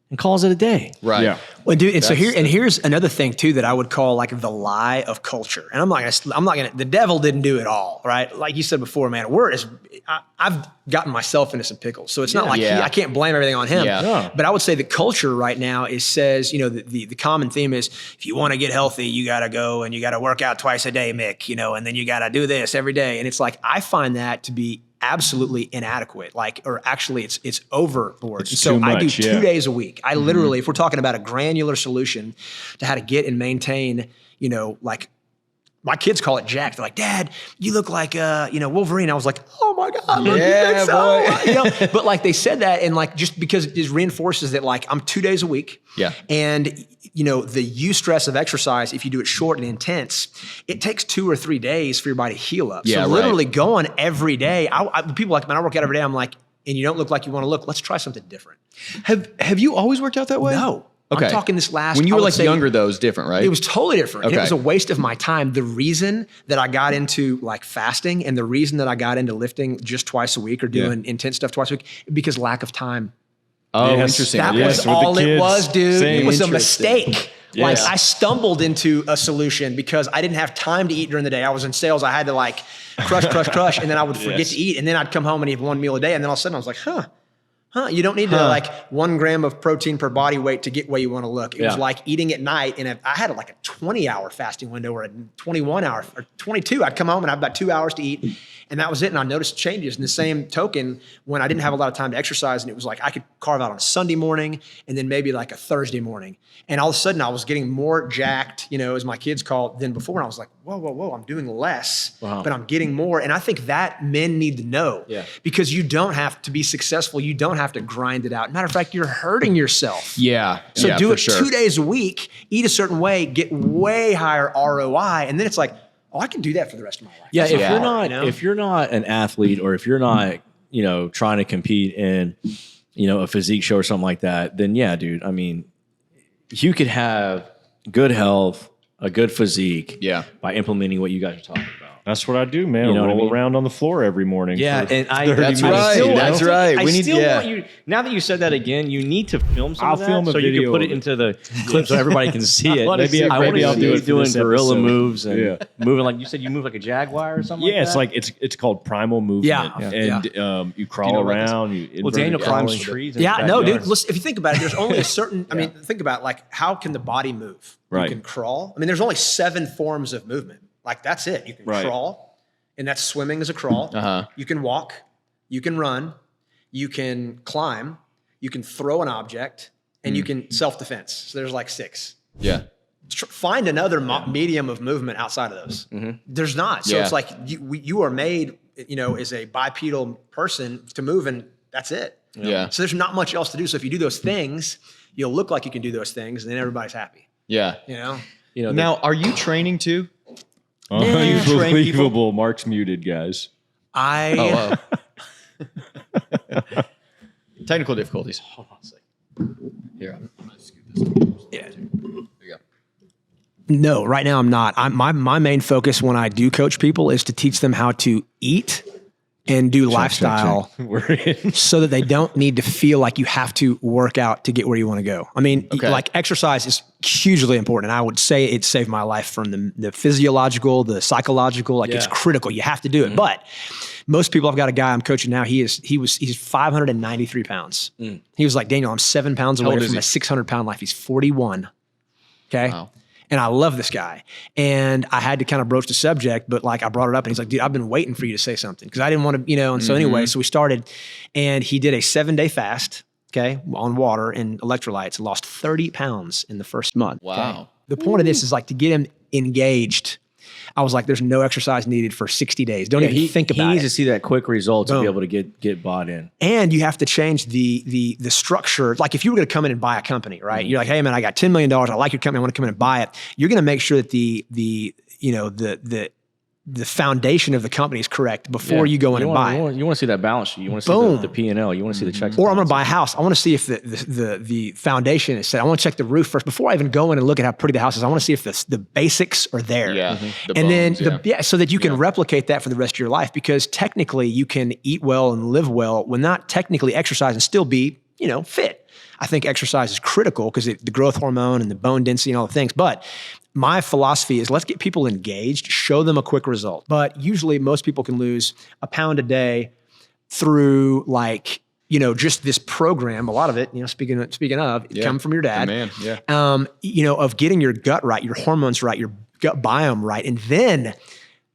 and calls it a day. Right. Yeah. Well, dude, and here's another thing too that I would call like the lie of culture. And I'm not gonna. The devil didn't do it all, right? Like you said before, man. I've gotten myself into some pickles, so it's not like I can't blame everything on him. Yeah. No. But I would say the culture right now says, the common theme is if you want to get healthy, you got to go and you got to work out twice a day, Mick. And then you got to do this every day. And it's like I find that to be absolutely inadequate, or actually it's overboard. It's so too much, I do 2 days a week. I literally, if we're talking about a granular solution to how to get and maintain, like My kids call it jacked. They're like, Dad, you look like, Wolverine. I was like, oh my God. Yeah, boy. But like they said that, and like, just because it just reinforces that, like, I'm 2 days a week. Yeah. And the stress of exercise, if you do it short and intense, it takes 2 or 3 days for your body to heal up. Yeah, so literally going every day, people like, man, I work out every day. I'm like, and you don't look like you want to look, let's try something different. Have you always worked out that way? No. Okay. I'm talking this last. When you were like younger, though, it was different, right? It was totally different. And Okay. it was a waste of my time. The reason that I got into like fasting, and the reason that I got into lifting just twice a week or doing intense stuff twice a week, because lack of time. Oh, Yes. interesting. That Yes, was with the all it kids. was, dude. Same. It was a Interesting. mistake. Yes. Like I stumbled into a solution because I didn't have time to eat during the day. I was in sales. I had to like crush, and then I would forget Yes. to eat, and then I'd come home and eat one meal a day, and then all of a sudden I was like, you don't need to like 1 gram of protein per body weight to get where you want to look. It was like eating at night, and if I had like a 20-hour fasting window or a 21-hour or 22. I'd come home and I have about 2 hours to eat, and that was it. And I noticed changes. In the same token, when I didn't have a lot of time to exercise, and it was like I could carve out on a Sunday morning and then maybe like a Thursday morning, and all of a sudden I was getting more jacked, as my kids call it, than before. And I was like, whoa, I'm doing less, but I'm getting more. And I think that men need to know, because you don't have to be successful. You don't have to grind it out. Matter of fact, you're hurting yourself. Yeah. So yeah, do for it sure. 2 days a week, eat a certain way, get way higher ROI. And then it's like, I can do that for the rest of my life. Yeah, That's if all you're hard, not if you're not an athlete, or if you're not, trying to compete in, a physique show or something like that, then yeah, dude, I mean, you could have good health, a good physique by implementing what you guys are talking about. That's what I do, man. You know what I Roll mean? around on the floor every morning. Yeah, for and 30 That's minutes, right. you know? That's right. I We need- still yeah. want you. Now that you said that again, you need to film some I'll of that film a so you video can put of it it. into the clip so everybody can see it. Maybe I want to I'll see do you it for doing this gorilla episode. moves and Yeah. moving like you said. You move like a jaguar or something. Yeah, like it's that? like it's called primal movement. Yeah. And you crawl know about this? around. Well, Daniel climbs crawling. trees. in his Yeah, no, dude. backyard. Listen, if you think about it, there's only a certain. I mean, think about like how can the body move? Right. You can crawl. I mean, there's only 7 forms of movement. Like that's it. You can Right. crawl, and that's swimming is a crawl. Uh-huh. You can walk. You can run. You can climb. You can throw an object, and you can self-defense. So there's like 6. Yeah. Find another medium of movement outside of those. There's not. So Yeah. it's like you are made, as a bipedal person to move, and that's it. Yeah. So there's not much else to do. So if you do those things, you'll look like you can do those things, and then everybody's happy. Yeah. Now, Are you training too? Unbelievable. Mark's muted, guys. I Technical difficulties. hold on a second. Here, I'm gonna scoot this. Yeah. There you go. No, right now I'm not. My main focus when I do coach people is to teach them how to eat and do lifestyle We're in. so that they don't need to feel like you have to work out to get where you want to go. I mean, like exercise is hugely important. And I would say it saved my life from the physiological, the psychological, like it's critical. You have to do it. But most people, I've got a guy I'm coaching now. He's 593 pounds. He was like, Daniel, I'm 7 pounds away old is from he? a 600 pound life. He's 41. Okay. Wow. And I love this guy. And I had to kind of broach the subject, but like I brought it up and he's like, dude, I've been waiting for you to say something. Because I didn't want to, and so anyway, so we started and he did a 7-day fast, on water and electrolytes, lost 30 pounds in the first month. Wow. The point of this is like to get him engaged. I was like, there's no exercise needed for 60 days. Don't even think about He needs it. to see that quick result to Boom. be able to get bought in. And you have to change the structure. Like if you were going to come in and buy a company, right? You're like, hey man, I got $10 million. I like your company. I want to come in and buy it. You're going to make sure that the foundation of the company is correct before you go in and buy it. You want to see that balance sheet. You want to see Boom. the P&L. You want to see the checks. Or I'm going to buy a house. I want to see if the foundation is set. I want to check the roof first before I even go in and look at how pretty the house is. I want to see if the basics are there. Yeah. The And bones, then so that you can replicate that for the rest of your life, because technically you can eat well and live well when not technically exercise and still be, fit. I think exercise is critical because the growth hormone and the bone density and all the things. But my philosophy is let's get people engaged, show them a quick result. But usually most people can lose a pound a day through just this program. A lot of it, speaking of, it come from your dad. Man, yeah. Of getting your gut right, your hormones right, your gut biome right. And then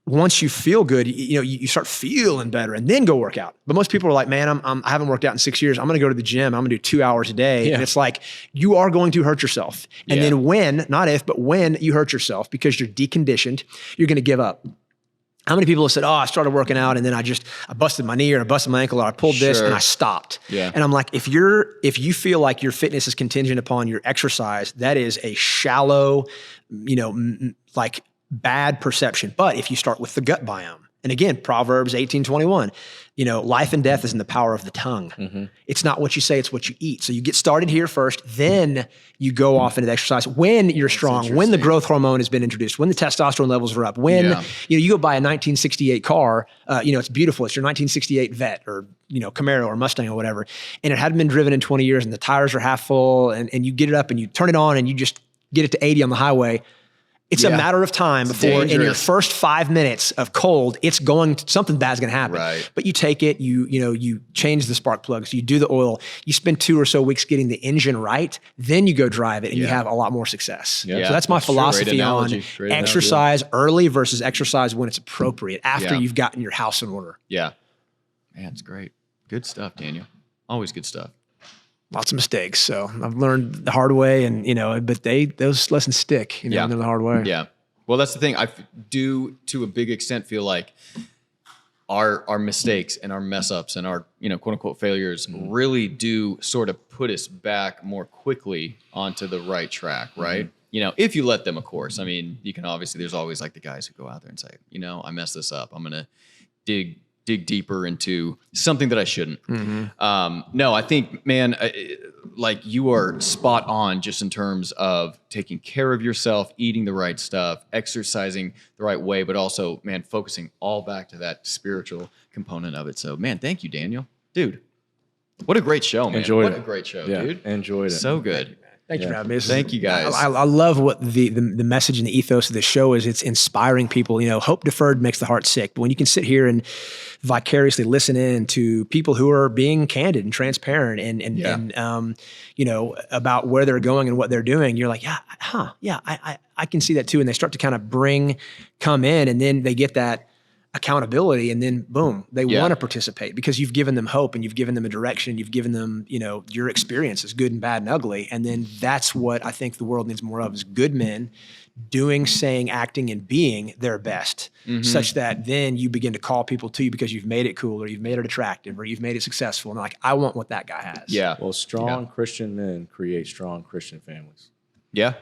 once you feel good, you start feeling better and then go work out. But most people are like, man, I haven't worked out in 6 years. I'm going to go to the gym. I'm going to do 2 hours a day. And it's like, you are going to hurt yourself. And then when, not if, but when you hurt yourself because you're deconditioned, you're going to give up. How many people have said, I started working out and then I busted my knee or I busted my ankle or I pulled this and I stopped. Yeah. And I'm like, if you feel like your fitness is contingent upon your exercise, that is a shallow, like bad perception. But if you start with the gut biome, and again, Proverbs 18:21, life and death is in the power of the tongue. Mm-hmm. It's not what you say, it's what you eat. So you get started here first, then you go off into the exercise when you're strong, when the growth hormone has been introduced, when the testosterone levels are up, when you go buy a 1968 car, it's beautiful. It's your 1968 Vet or Camaro or Mustang or whatever, and it hadn't been driven in 20 years and the tires are half full, and you get it up and you turn it on and you just get it to 80 on the highway. It's a matter of time before in your first 5 minutes of cold, something bad's going to happen. Right. But you take it, you change the spark plugs, you do the oil, you spend 2 or so weeks getting the engine right, then you go drive it and you have a lot lot success. Yeah. So that's my philosophy on exercise early versus exercise when it's appropriate after you've gotten your house in order. Yeah. Man, it's great. Good stuff, Daniel. Always good stuff. Lots of mistakes. So I've learned the hard way and, but those lessons stick, they're the hard way. Yeah. Well, that's the thing. I do to a big extent feel like our mistakes and our mess ups and our, quote unquote failures really do sort of put us back more quickly onto the right track. Right. Mm-hmm. If you let them, of course. I mean, you can there's always like the guys who go out there and say, I messed this up. I'm going to dig deeper into something that I shouldn't. Mm-hmm. No, I think, man, like you are spot on just in terms of taking care of yourself, eating the right stuff, exercising the right way, but also, man, focusing all back to that spiritual component of it. So, man, thank you, Daniel. Dude, what a great show, man. Enjoyed it. What a great show, dude. Enjoyed it. So good. Thank you for having me. Thank you, guys. I love what the message and the ethos of the show is. It's inspiring people. Hope deferred makes the heart sick. But when you can sit here and vicariously listen in to people who are being candid and transparent and about where they're going and what they're doing, you're like, I can see that too. And they start to kind of come in, and then they get that accountability, and then boom, they want to participate because you've given them hope and you've given them a direction, you've given them, your experiences, good and bad and ugly. And then that's what I think the world needs more of, is good men doing, saying, acting, and being their best, such that then you begin to call people to you because you've made it cool or you've made it attractive or you've made it successful. And like, I want what that guy has. Yeah. Well, strong Christian men create strong Christian families. Yeah.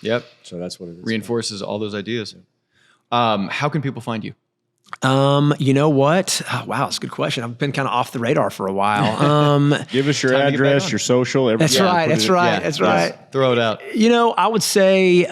Yep. So that's what it is. Reinforces all those ideas. How can people find you? You know what? Oh, wow, that's a good question. I've been kind of off the radar for a while. Give us your address, your social, everything. That's right. Throw it out. I would say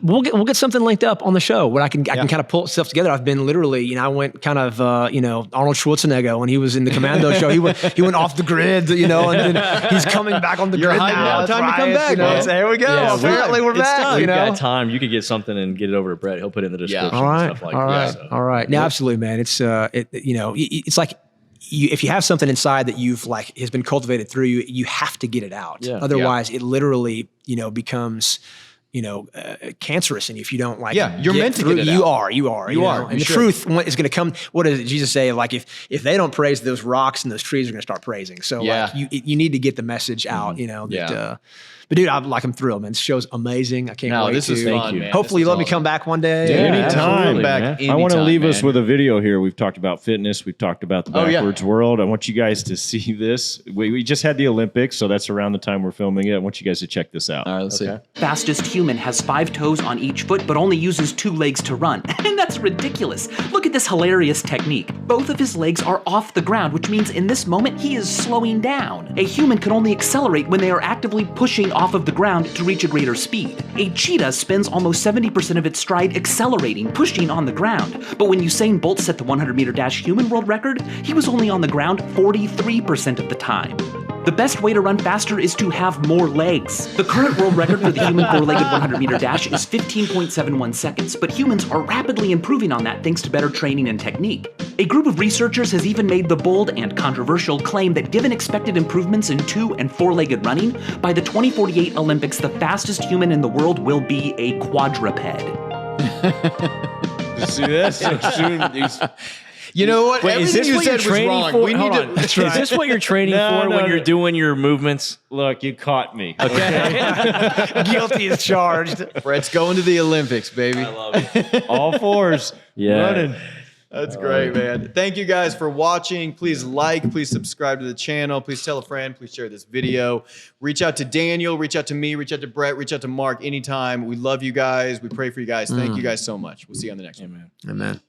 we'll get something linked up on the show where I can kind of pull stuff together. I've been literally, I went kind of Arnold Schwarzenegger when he was in the Commando show. He went off the grid, and then he's coming back on the grid now. Time to come back. So here we go. Yeah, apparently we're back. We've got time. You could get something and get it over to Brett. He'll put it in the description and stuff like that. All right. Yeah, absolutely, man. It's it's like if you have something inside that you've has been cultivated through you, you have to get it out. Yeah. Otherwise, it literally becomes cancerous in you if you don't you're meant to get it out. You are. And the truth is going to come. What does Jesus say? Like if they don't praise, those rocks and those trees are going to start praising. So you need to get the message out. But dude, I'm thrilled, man. This show's amazing. I can't wait. This is fun, man. Hopefully, you let me come back one day. Anytime. I want to leave us with a video here. We've talked about fitness. We've talked about the backwards world. I want you guys to see this. We just had the Olympics, so that's around the time we're filming it. I want you guys to check this out. All right, let's see. Fastest human has 5 toes on each foot, but only uses 2 legs to run. And that's ridiculous. Look at this hilarious technique. Both of his legs are off the ground, which means in this moment, he is slowing down. A human can only accelerate when they are actively pushing off of the ground to reach a greater speed. A cheetah spends almost 70% of its stride accelerating, pushing on the ground. But when Usain Bolt set the 100-meter dash human world record, he was only on the ground 43% of the time. The best way to run faster is to have more legs. The current world record for the human 4-legged 100-meter dash is 15.71 seconds, but humans are rapidly improving on that thanks to better training and technique. A group of researchers has even made the bold and controversial claim that given expected improvements in 2- and 4-legged running, by the 2048 Olympics, the fastest human in the world will be a quadruped. See this? So soon, You know what? Wait, is Everything this you what you're said was training wrong. for? We need Hold on. to. Is this what you're training for when you're doing your movements? look, you caught me. Okay. Guilty as charged. Brett's going to the Olympics, baby. I love it. All fours. Yeah. Running. That's great, man. Thank you guys for watching. Please like, please subscribe to the channel. Please tell a friend. Please share this video. Reach out to Daniel. Reach out to me. Reach out to Brett. Reach out to Mark anytime. We love you guys. We pray for you guys. Thank you guys so much. We'll see you on the next one. Amen.